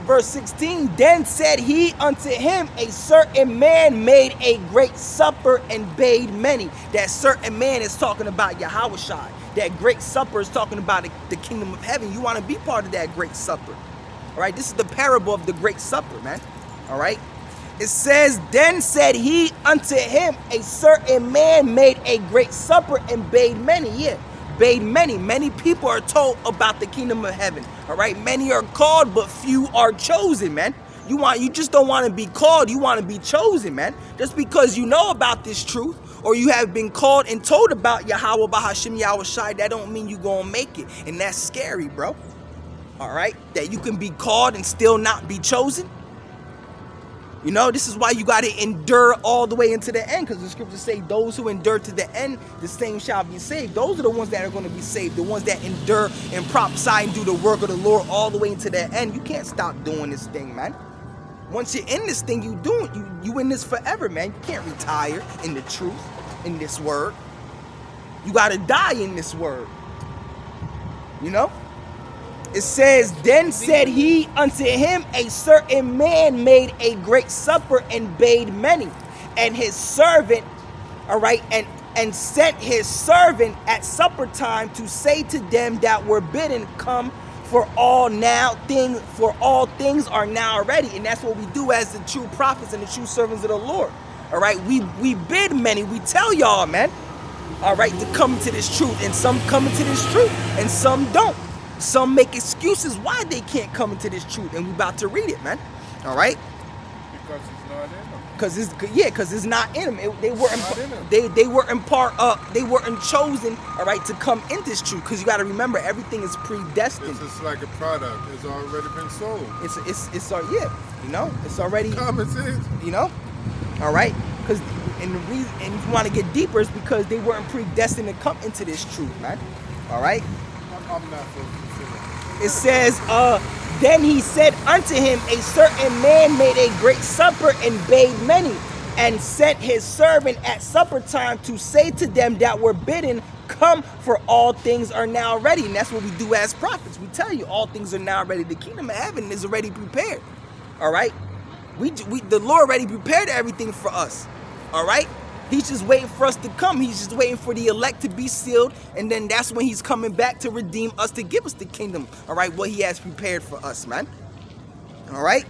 verse 16, then said he unto him, a certain man made a great supper and bade many. That certain man is talking about Yahweh Shai. That great supper is talking about the kingdom of heaven. You want to be part of that great supper. All right, this is the parable of the great supper, man. All right. It says, then said he unto him, a certain man made a great supper and bade many. Yeah. Bade many. Many people are told about the kingdom of heaven. All right. Many are called, but few are chosen, man. You just don't want to be called. You want to be chosen, man. Just because you know about this truth, or you have been called and told about Yahweh Bahashim Yahweh Shai, that don't mean you gonna make it. And that's scary, bro. All right. That you can be called and still not be chosen. You know, this is why you got to endure all the way into the end, because the scriptures say those who endure to the end, the same shall be saved. Those are the ones that are going to be saved, the ones that endure and prophesy and do the work of the Lord all the way into the end. You can't stop doing this thing, man. Once you're in this thing, you in this forever, man. You can't retire in the truth, in this word. You got to die in this word. You know? It says, then said he unto him, a certain man made a great supper and bade many. And his servant, all right, and sent his servant at supper time to say to them that were bidden, come, for all things are now ready. And that's what we do as the true prophets and the true servants of the Lord. All right, we bid many. We tell y'all, man, all right, to come to this truth. And some come into this truth and some don't. Some make excuses why they can't come into this truth, and we about to read it, man. All right? Because it's not in them. Because it's not in them. They weren't chosen, all right, to come in this truth. Because you got to remember, everything is predestined. It's just like a product. It's already been sold. You know, it's already common sense. You know, all right. Because and the reason, and if you want to get deeper, is because they weren't predestined to come into this truth, man. All right. I'm not so considerate. It says, Then he said unto him, a certain man made a great supper and bade many, and sent his servant at supper time to say to them that were bidden, come, for all things are now ready. And that's what we do as prophets. We tell you all things are now ready. The kingdom of heaven is already prepared. All right? The Lord already prepared everything for us. All right? He's just waiting for us to come. He's just waiting for the elect to be sealed. And then that's when he's coming back to redeem us, to give us the kingdom. All right? What he has prepared for us, man. All right?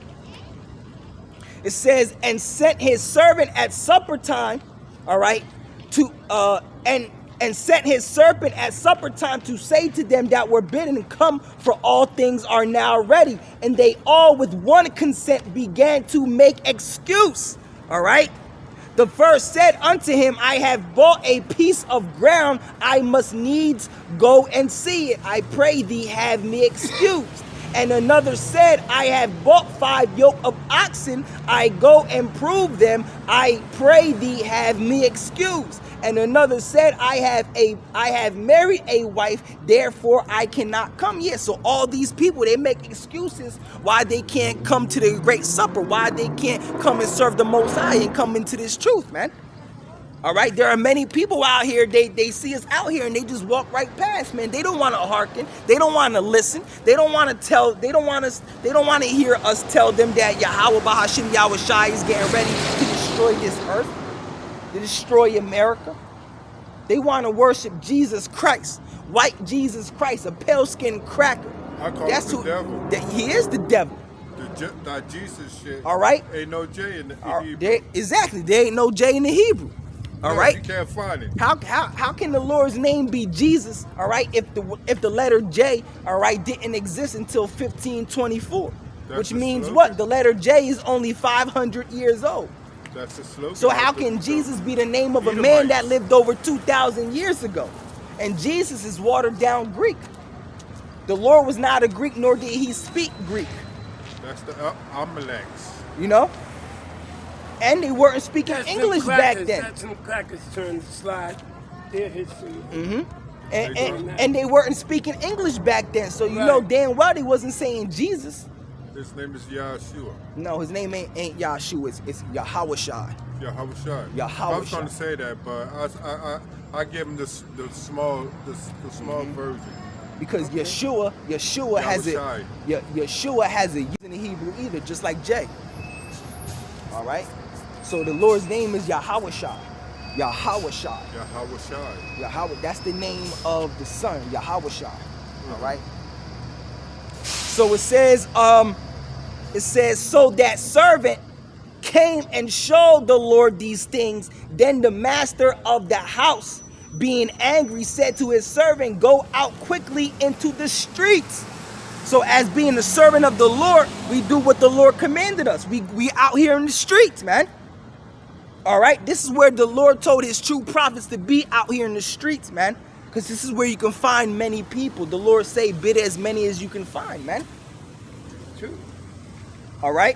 It says, and sent his servant at supper time, all right, to and sent his servant at supper time to say to them that were bidden, come, for all things are now ready. And they all with one consent began to make excuse. All right. The first said unto him, I have bought a piece of ground, I must needs go and see it. I pray thee, have me excused. And another said, I have bought 5 yoke of oxen, I go and prove them, I pray thee, have me excused. And another said, I have married a wife, therefore I cannot come. Yeah, so all these people, they make excuses why they can't come to the great supper, why they can't come and serve the Most High and come into this truth, man. All right, there are many people out here, they see us out here and they just walk right past, man. They don't want to hearken, they don't want to listen, they don't want to hear us tell them that Yahweh Bahashim Yahweh Shai is getting ready to destroy this earth, to destroy America. They want to worship Jesus Christ, white Jesus Christ, a pale-skinned cracker. I call him the devil. He is the devil. That Jesus shit. All right. Ain't no J in the Hebrew. Exactly. There ain't no J in the Hebrew. All right. You can't find it. How can the Lord's name be Jesus? All right. If the letter J, all right, didn't exist until 1524, which means slogan. What? The letter J is only 500 years old. That's the slogan. So how can Jesus be the name of a man that lived over 2,000 years ago? And Jesus is watered down Greek. The Lord was not a Greek, nor did he speak Greek. That's the Amaleks. You know? And they weren't speaking English back then. That's some crackers turn to slide their history. Mm-hmm. And they weren't speaking English back then, so you know damn well they wasn't saying Jesus. His name is Yahshua. No, his name ain't Yahshua. It's Yahweh Shai. Yahweh Shai. Yahweh I was trying to say that, but I give him the small version. Because Yeshua has a Yeshua has a in the Hebrew either, just like J. All right. So the Lord's name is Yahweh Shai. Yahweh Shai. Yahweh Shai. Yahweh. That's the name of the Son, Yahweh Shai. All right. So it says, so that servant came and showed the Lord these things. Then the master of the house, being angry, said to his servant, go out quickly into the streets. So as being the servant of the Lord, we do what the Lord commanded us. We out here in the streets, man. All right. This is where the Lord told his true prophets to be, out here in the streets, man. Because this is where you can find many people. The Lord say, bid as many as you can find, man. True. All right.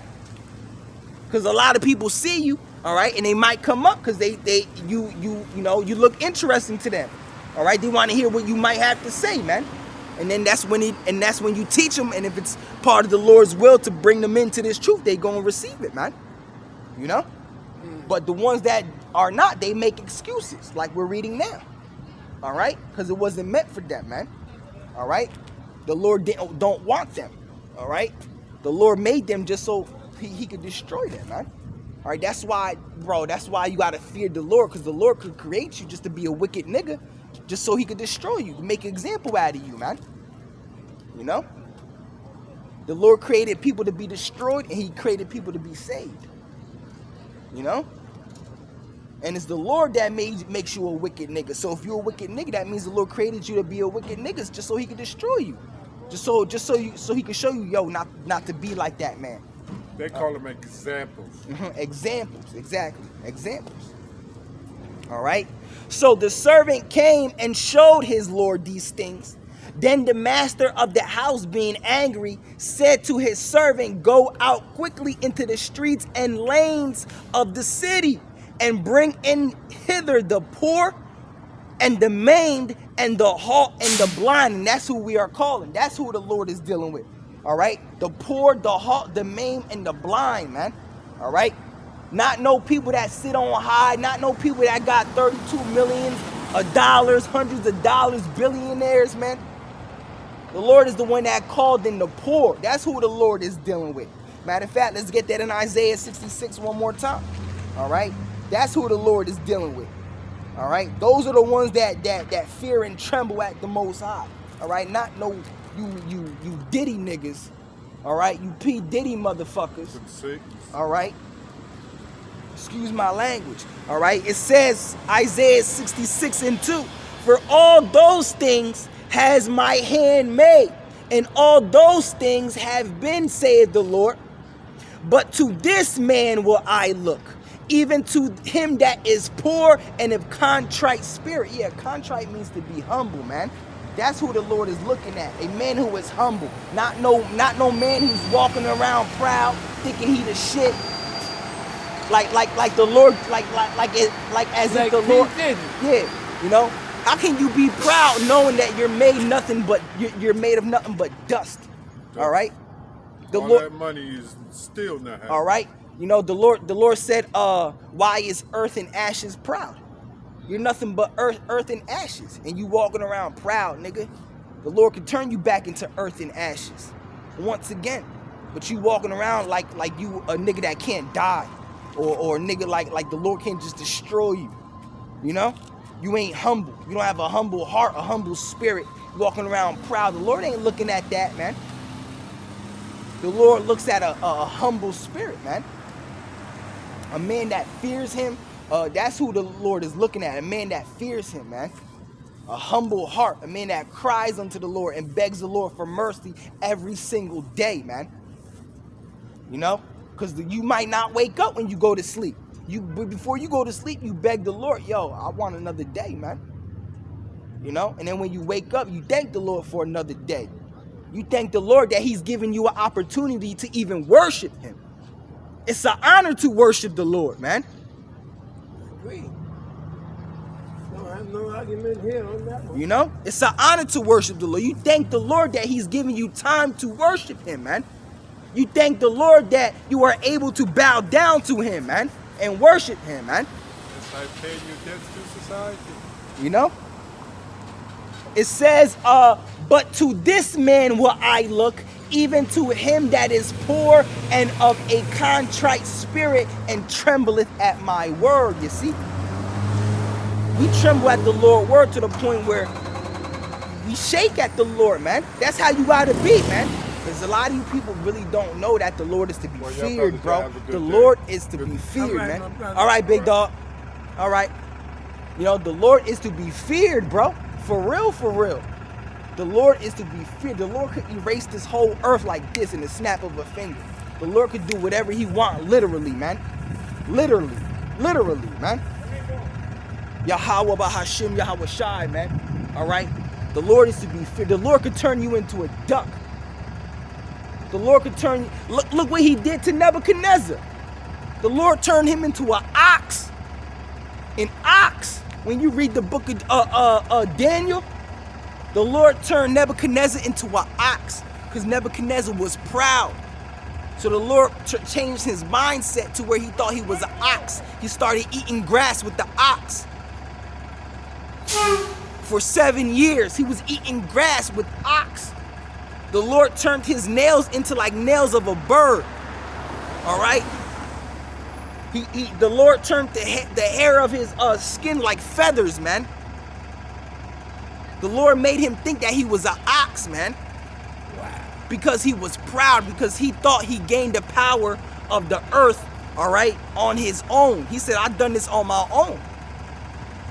Because a lot of people see you, all right, and they might come up because you look interesting to them. All right. They want to hear what you might have to say, man. And then that's when you teach them, and if it's part of the Lord's will to bring them into this truth, they gonna receive it, man. You know? But the ones that are not, they make excuses, like we're reading now. All right? Because it wasn't meant for them, man. All right? The Lord don't want them. All right? The Lord made them just so he could destroy them, man. All right? That's why you gotta fear the Lord, because the Lord could create you just to be a wicked nigga, just so he could destroy you, make an example out of you, man. You know? The Lord created people to be destroyed, and he created people to be saved. You know? And it's the Lord that makes you a wicked nigga. So if you're a wicked nigga, that means the Lord created you to be a wicked nigga just so he could destroy you. So he could show you, yo, not to be like that, man. They call them examples. Examples, exactly. Examples. All right? So the servant came and showed his Lord these things. Then the master of the house, being angry, said to his servant, go out quickly into the streets and lanes of the city, and bring in hither the poor and the maimed and the halt and the blind. And that's who we are calling. That's who the Lord is dealing with. All right? The poor, the halt, the maimed, and the blind, man. All right? Not no people that sit on high, not no people that got 32 millions of dollars, hundreds of dollars, billionaires, man. The Lord is the one that called in the poor. That's who the Lord is dealing with. Matter of fact, let's get that in Isaiah 66 one more time. All right? That's who the Lord is dealing with. All right? Those are the ones that fear and tremble at the Most High. All right? Not no you Diddy niggas. All right? You P. Diddy motherfuckers. All right? Excuse my language. All right? It says, Isaiah 66:2, for all those things has my hand made, and all those things have been, saith the Lord. But to this man will I look, even to him that is poor and of contrite spirit. Yeah, contrite means to be humble, man. That's who the Lord is looking at. A man who is humble. Not no man who's walking around proud, thinking he the shit. Like the Lord, like as if the Lord. Yeah, you know. How can you be proud knowing that you're made nothing but you're made of nothing but dust? All right. The all Lord, that money is still not happening. all right. You know, the Lord said, why is earth and ashes proud? You're nothing but earth and ashes, and you walking around proud, nigga. The Lord can turn you back into earth and ashes once again, but you walking around like you a nigga that can't die, or a nigga like the Lord can't just destroy you. You know, you ain't humble. You don't have a humble heart, a humble spirit. Walking around proud. The Lord ain't looking at that, man. The Lord looks at a humble spirit, man. A man that fears him. That's who the Lord is looking at. A man that fears him, man. A humble heart. A man that cries unto the Lord and begs the Lord for mercy every single day, man. You know? Because you might not wake up when you go to sleep. But before you go to sleep, you beg the Lord, yo, I want another day, man. You know? And then when you wake up, you thank the Lord for another day. You thank the Lord that he's given you an opportunity to even worship him. It's an honor to worship the Lord, man. Agree. Don't have no argument here on that one. You know? It's an honor to worship the Lord. You thank the Lord that he's given you time to worship him, man. You thank the Lord that you are able to bow down to him, man, and worship him, man. It's like paying your debts to society. You know? It says, but to this man will I look, even to him that is poor and of a contrite spirit, and trembleth at my word. You see? We tremble at the Lord's word to the point where we shake at the Lord, man. That's how you gotta be, man. Because a lot of you people really don't know that the Lord is to be feared, bro. The Lord is to be feared, man. All right, big dog. All right. You know, the Lord is to be feared, bro. For real, for real. The Lord is to be feared. The Lord could erase this whole earth like this in the snap of a finger. The Lord could do whatever he wants, literally, man. Literally, man. Yahweh Bahashim, Yahweh Shai, man. All right? The Lord is to be feared. The Lord could turn you into a duck. The Lord could turn you. Look what he did to Nebuchadnezzar. The Lord turned him into an ox. An ox. When you read the book of Daniel, the Lord turned Nebuchadnezzar into an ox because Nebuchadnezzar was proud. So the Lord changed his mindset to where he thought he was an ox. He started eating grass with the ox. For 7 years, he was eating grass with ox. The Lord turned his nails into like nails of a bird. All right? The Lord turned the hair of his skin like feathers, man. The Lord made him think that he was an ox, man. Because he was proud, because he thought he gained the power of the earth, all right, on his own. He said, I've done this on my own.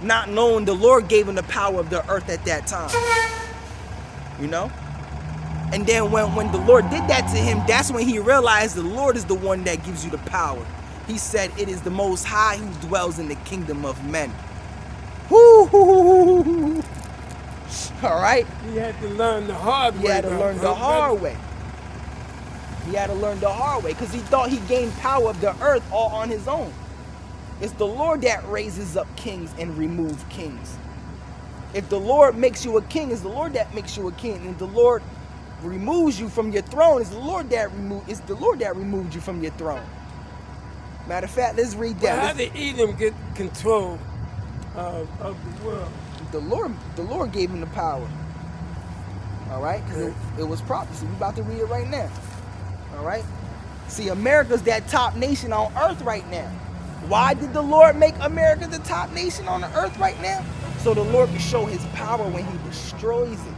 Not knowing the Lord gave him the power of the earth at that time. You know? And then when the Lord did that to him, that's when he realized the Lord is the one that gives you the power. He said, it is the Most High who dwells in the kingdom of men. Woo-hoo-hoo-hoo-hoo. All right? He had to learn the hard way. He had to learn the hard way. He had to learn the hard way because he thought he gained power of the earth all on his own. It's the Lord that raises up kings and removes kings. If the Lord makes you a king, it's the Lord that makes you a king. And if the Lord removes you from your throne. It's the Lord that removed you from your throne. Matter of fact, let's read that. Well, how did Edom get control of the world? The Lord gave him the power. All right, because it was prophecy. We're about to read it right now. All right. See, America's that top nation on earth right now. Why did the Lord make America the top nation on the earth right now? So the Lord can show his power when he destroys it.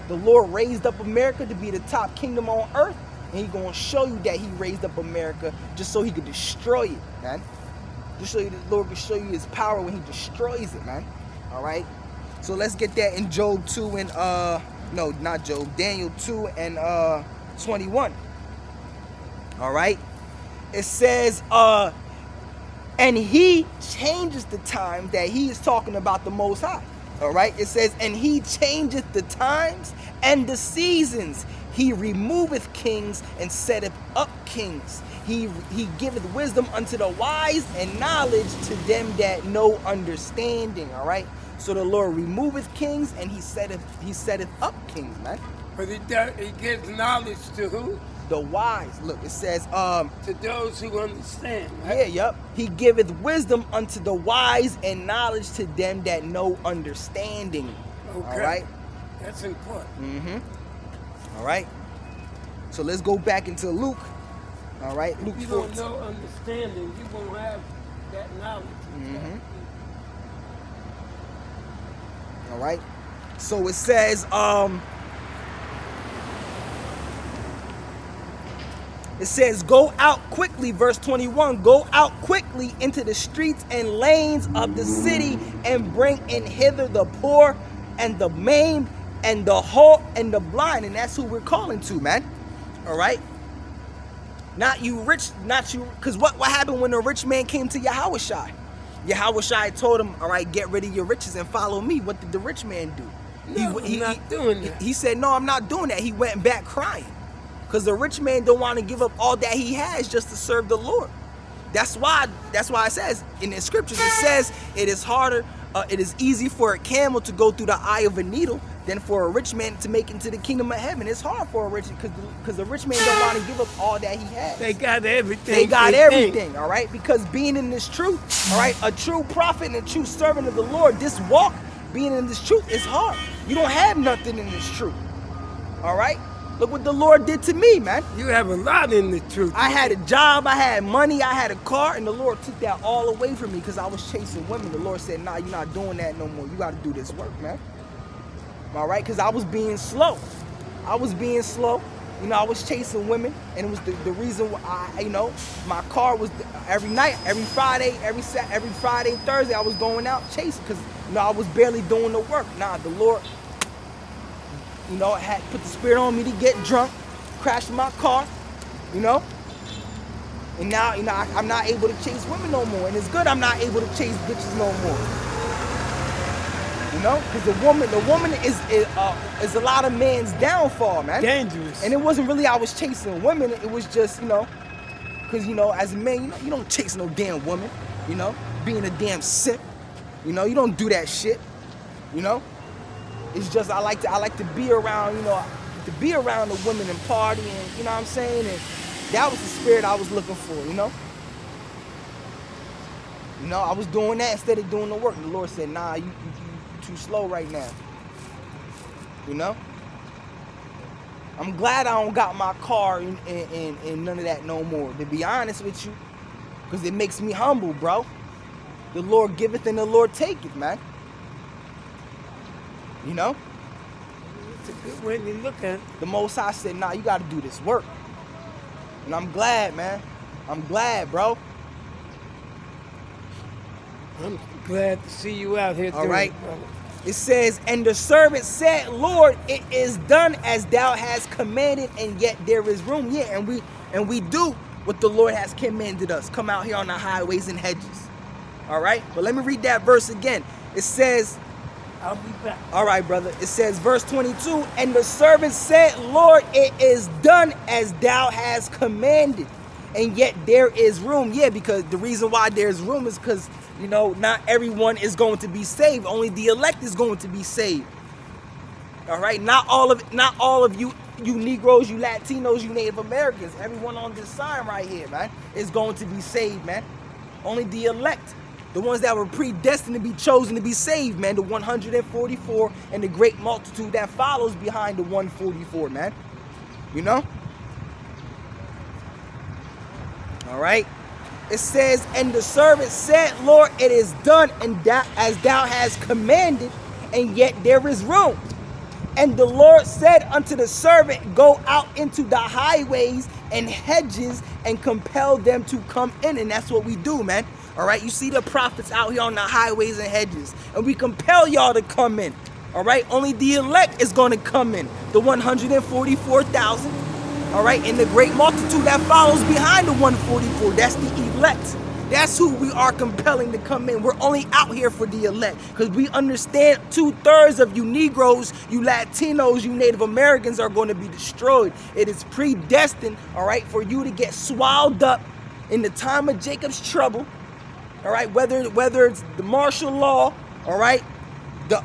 The Lord raised up America to be the top kingdom on earth, and he's going to show you that he raised up America just so he could destroy it, man. Just so the Lord can show you his power when he destroys it, man. All right? So let's get that in Job 2 and, no, not Job, Daniel 2 and 21. All right? It says, and he changes the time that he is talking about the Most High. All right? It says, and he changeth the times and the seasons. He removeth kings and setteth up kings. He giveth wisdom unto the wise and knowledge to them that know understanding. All right? So the Lord removeth kings and he setteth up kings, man. But he gives knowledge to who? The wise. Look, it says, to those who understand. Right? Yeah, yep. He giveth wisdom unto the wise and knowledge to them that know understanding. Okay. All right? That's important. Mm-hmm. All right? So let's go back into Luke. All right? Luke 14. If you don't know understanding, you won't have that knowledge. Mm-hmm. All right? So it says, it says, go out quickly, verse 21, go out quickly into the streets and lanes of the city and bring in hither the poor and the maimed and the halt and the blind. And that's who we're calling to, man. All right? Not you rich, not you, because what happened when the rich man came to Yahushua? Yahushua told him, all right, get rid of your riches and follow me. What did the rich man do? No, I'm not doing that. He said, no, I'm not doing that. He went back crying. Because the rich man don't want to give up all that he has just to serve the Lord. That's why it says in the scriptures, it says it is easy for a camel to go through the eye of a needle than for a rich man to make it into the kingdom of heaven. It's hard for a rich, because the rich man don't want to give up all that he has. They got everything. They got everything, all right? Because being in this truth, all right, a true prophet and a true servant of the Lord, this walk, being in this truth is hard. You don't have nothing in this truth, all right? Look what the Lord did to me, man. You have a lot in the truth. I had a job, I had money, I had a car, and the Lord took that all away from me because I was chasing women. The Lord said, nah, you're not doing that no more. You got to do this work, man. All right? Because I was being slow. I was being slow. You know, I was chasing women, and it was the reason why, my car was every night, every Friday, Thursday, I was going out chasing because, I was barely doing the work. Nah, the Lord... I had put the spirit on me to get drunk, crash my car, and now, I'm not able to chase women no more. And it's good I'm not able to chase bitches no more. Because the woman is a lot of man's downfall, man. Dangerous. And it wasn't really I was chasing women. It was just, because, as a man, you don't chase no damn woman, being a damn simp. You don't do that shit, It's just I like to be around, to be around the women and party, and you know what I'm saying? And that was the spirit I was looking for, I was doing that instead of doing the work. The Lord said, nah, you too slow right now. I'm glad I don't got my car and none of that no more, to be honest with you. Because it makes me humble, bro. The Lord giveth and the Lord taketh, man. It's a good way to look at it. The Most High said, nah, you got to do this work. And I'm glad, man. I'm glad, bro. I'm glad to see you out here. All right. It says, and the servant said, Lord, it is done as thou hast commanded, and yet there is room. Yeah, and we do what the Lord has commanded us. Come out here on the highways and hedges. All right. But let me read that verse again. It says, I'll be back. All right, brother. It says, verse 22, and the servant said, Lord, it is done as thou hast commanded, and yet there is room. Yeah, because the reason why there's room is because, not everyone is going to be saved. Only the elect is going to be saved. All right? Not all of you you Negroes, you Latinos, you Native Americans, everyone on this sign right here, man, is going to be saved, man. Only the elect, the ones that were predestined to be chosen to be saved, man, the 144 and the great multitude that follows behind the 144, man. You know? All right. It says, and the servant said, Lord, it is done, and that as thou hast commanded, and yet there is room. And the Lord said unto the servant, go out into the highways and hedges and compel them to come in. And that's what we do, man. All right. You see the prophets out here on the highways and hedges, and we compel y'all to come in. All right. Only the elect is going to come in. The 144,000. All right. And the great multitude that follows behind the 144. That's the elect. That's who we are compelling to come in. We're only out here for the elect because we understand 2/3 of you Negroes, you Latinos, you Native Americans are going to be destroyed. It is predestined, all right, for you to get swallowed up in the time of Jacob's trouble, all right, whether it's the martial law, all right, the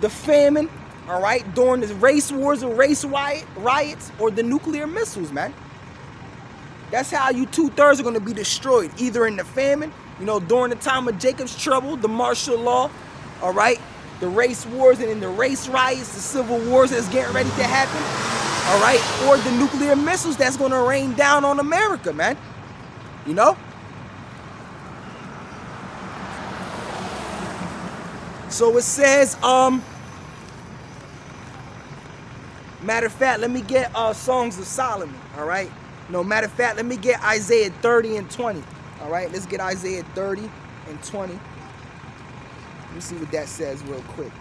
the famine, all right, during the race wars or race riots, or the nuclear missiles, man. That's how you 2/3 are going to be destroyed, either in the famine, during the time of Jacob's trouble, the martial law, all right, the race wars, and in the race riots, the civil wars that's getting ready to happen, all right, or the nuclear missiles that's going to rain down on America, man. So it says, matter of fact, let me get Songs of Solomon, all right? No, matter of fact, let me get Isaiah 30 and 20. All right, let's get Isaiah 30 and 20. Let me see what that says real quick.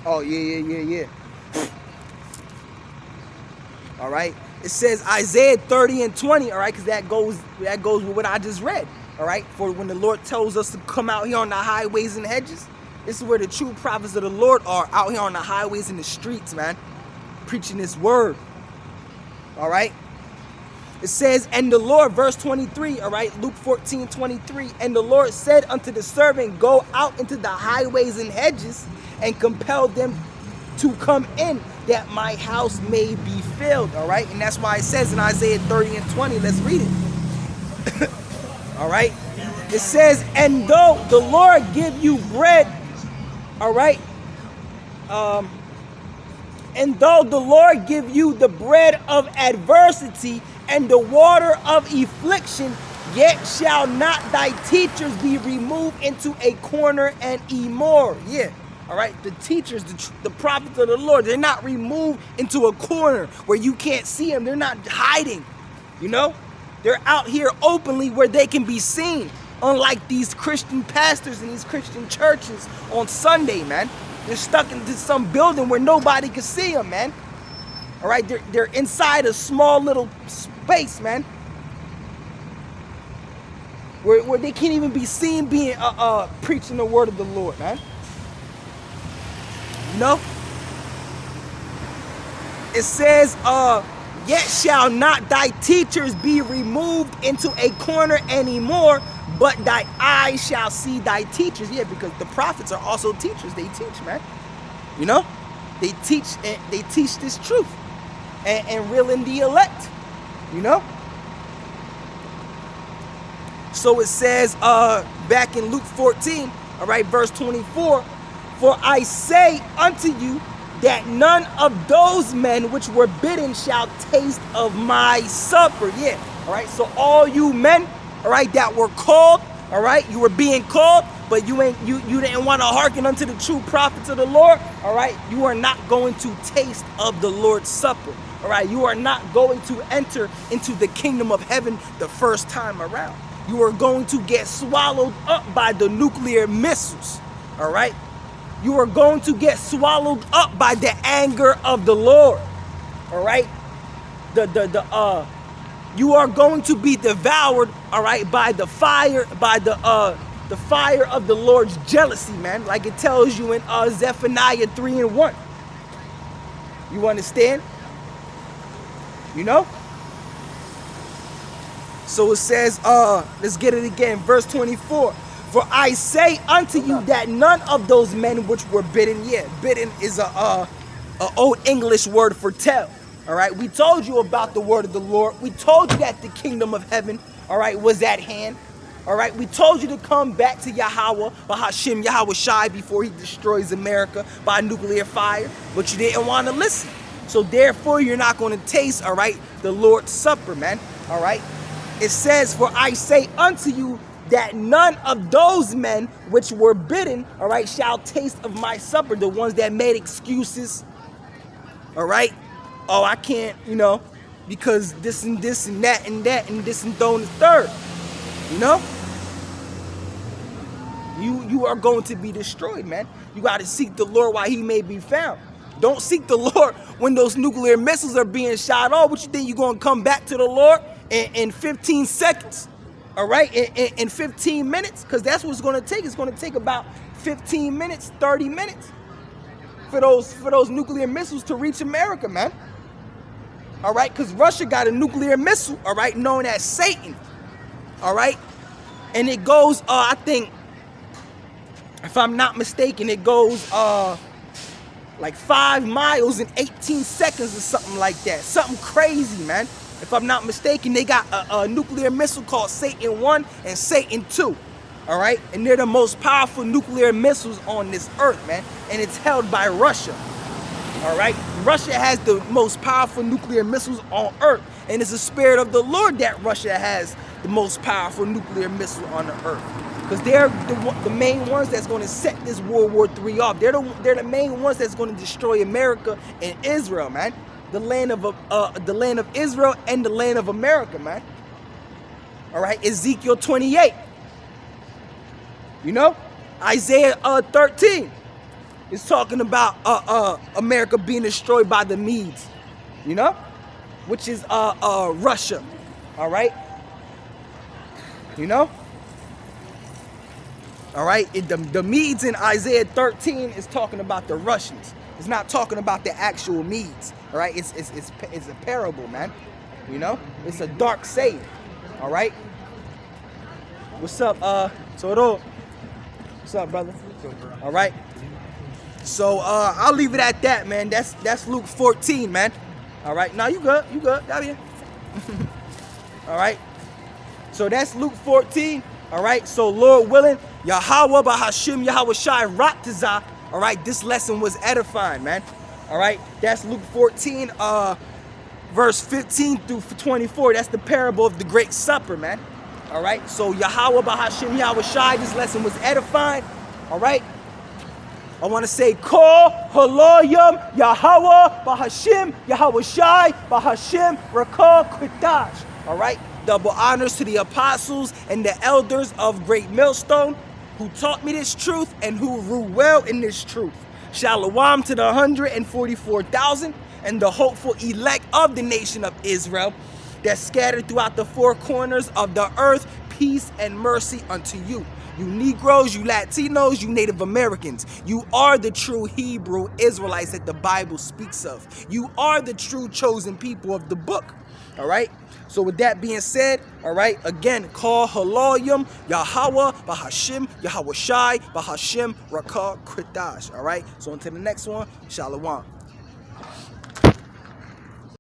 Oh, yeah. All right, it says Isaiah 30 and 20, all right, because that goes with what I just read, all right? For when the Lord tells us to come out here on the highways and hedges, this is where the true prophets of the Lord are, out here on the highways and the streets, man, preaching this word. All right. It says, and the Lord, verse 23, all right, Luke 14:23, and the Lord said unto the servant, go out into the highways and hedges and compel them to come in, that my house may be filled. All right. And that's why it says in Isaiah 30 and 20, let's read it. All right. It says, and though the Lord give you bread, all right, and though the Lord give you the bread of adversity and the water of affliction, yet shall not thy teachers be removed into a corner and more. Yeah, all right, the teachers, the prophets of the Lord, they're not removed into a corner where you can't see them. They're not hiding, They're out here openly where they can be seen, unlike these Christian pastors and these Christian churches on Sunday, man. They're stuck into some building where nobody can see them, man. All right, they're inside a small little space, man, where they can't even be seen being preaching the word of the Lord, man. It says, yet shall not thy teachers be removed into a corner anymore, but thy eyes shall see thy teachers. Yeah, because the prophets are also teachers. They teach, man. They teach this truth and reel in the elect. So it says back in Luke 14, all right, verse 24, for I say unto you that none of those men which were bidden shall taste of my supper. Yeah, all right, so all you men, all right, that were called, all right, you were being called, but you didn't want to hearken unto the true prophets of the Lord, all right, you are not going to taste of the Lord's supper, all right, you are not going to enter into the kingdom of heaven the first time around. You are going to get swallowed up by the nuclear missiles, all right, you are going to get swallowed up by the anger of the Lord, all right, you are going to be devoured, all right, by the fire, the fire of the Lord's jealousy, man, like it tells you in Zephaniah 3 and 1. You understand? So it says, let's get it again, verse 24. For I say unto you that none of those men which were bidden, bidden is a old English word for tell. All right, we told you about the word of the Lord. We told you that the kingdom of heaven, all right, was at hand. All right, we told you to come back to Yahweh, Bahashim Yahweh Shai, before he destroys America by nuclear fire, but you didn't want to listen. So therefore, you're not going to taste, all right, the Lord's Supper, man. All right, it says, for I say unto you that none of those men which were bidden, all right, shall taste of my supper. The ones that made excuses, all right. Oh, I can't, because this and this and that and that and this and that and the third, You are going to be destroyed, man. You got to seek the Lord while he may be found. Don't seek the Lord when those nuclear missiles are being shot off. What you think, you're going to come back to the Lord in 15 seconds? All right, in 15 minutes? Because that's what it's going to take. It's going to take about 15 minutes, 30 minutes for those nuclear missiles to reach America, man. All right, because Russia got a nuclear missile, all right, known as Satan. All right, and it goes, I think, if I'm not mistaken, it goes like 5 miles in 18 seconds or something like that. Something crazy, man. If I'm not mistaken, they got a nuclear missile called Satan 1 and Satan 2. All right? And they're the most powerful nuclear missiles on this earth, man. And it's held by Russia. All right? Russia has the most powerful nuclear missiles on earth. And it's the spirit of the Lord that Russia has the most powerful nuclear missile on the earth. Because they're the main ones that's going to set this World War III off. They're the main ones that's going to destroy America and Israel, man. The land of Israel and the land of America, man. All right, Ezekiel 28. Isaiah 13 is talking about America being destroyed by the Medes. Which is Russia. All right. All right, the Medes in Isaiah 13 is talking about the Russians. It's not talking about the actual Medes. All right, it's a parable, man. It's a dark saying. All right. What's up, Toro? What's up, brother? All right. So I'll leave it at that, man. That's Luke 14, man. All right. Now you good? Down here. All right. So that's Luke 14. All right, so Lord willing, Yahweh Bahashim Yahweh Shai Raktazah. All right, this lesson was edifying, man. All right, that's Luke 14, verse 15 through 24. That's the parable of the Great Supper, man. All right, so Yahweh Bahashim Yahweh Shai, this lesson was edifying. All right, I want to say, Kol Haloyam Yahweh Bahashim Yahweh Shai Bahashim Rakah Kritash. All right. Double honors to the apostles and the elders of Great Millstone who taught me this truth and who rule well in this truth. Shalom to the 144,000 and the hopeful elect of the nation of Israel that's scattered throughout the four corners of the earth. Peace and mercy unto you. You Negroes, you Latinos, you Native Americans. You are the true Hebrew Israelites that the Bible speaks of. You are the true chosen people of the book. All right. So with that being said, all right, again, call Haloyam, Yahweh, Bahashim, Yahweh Shai, Bahashim, Rakah, Kritash. All right. So until the next one, Shalom.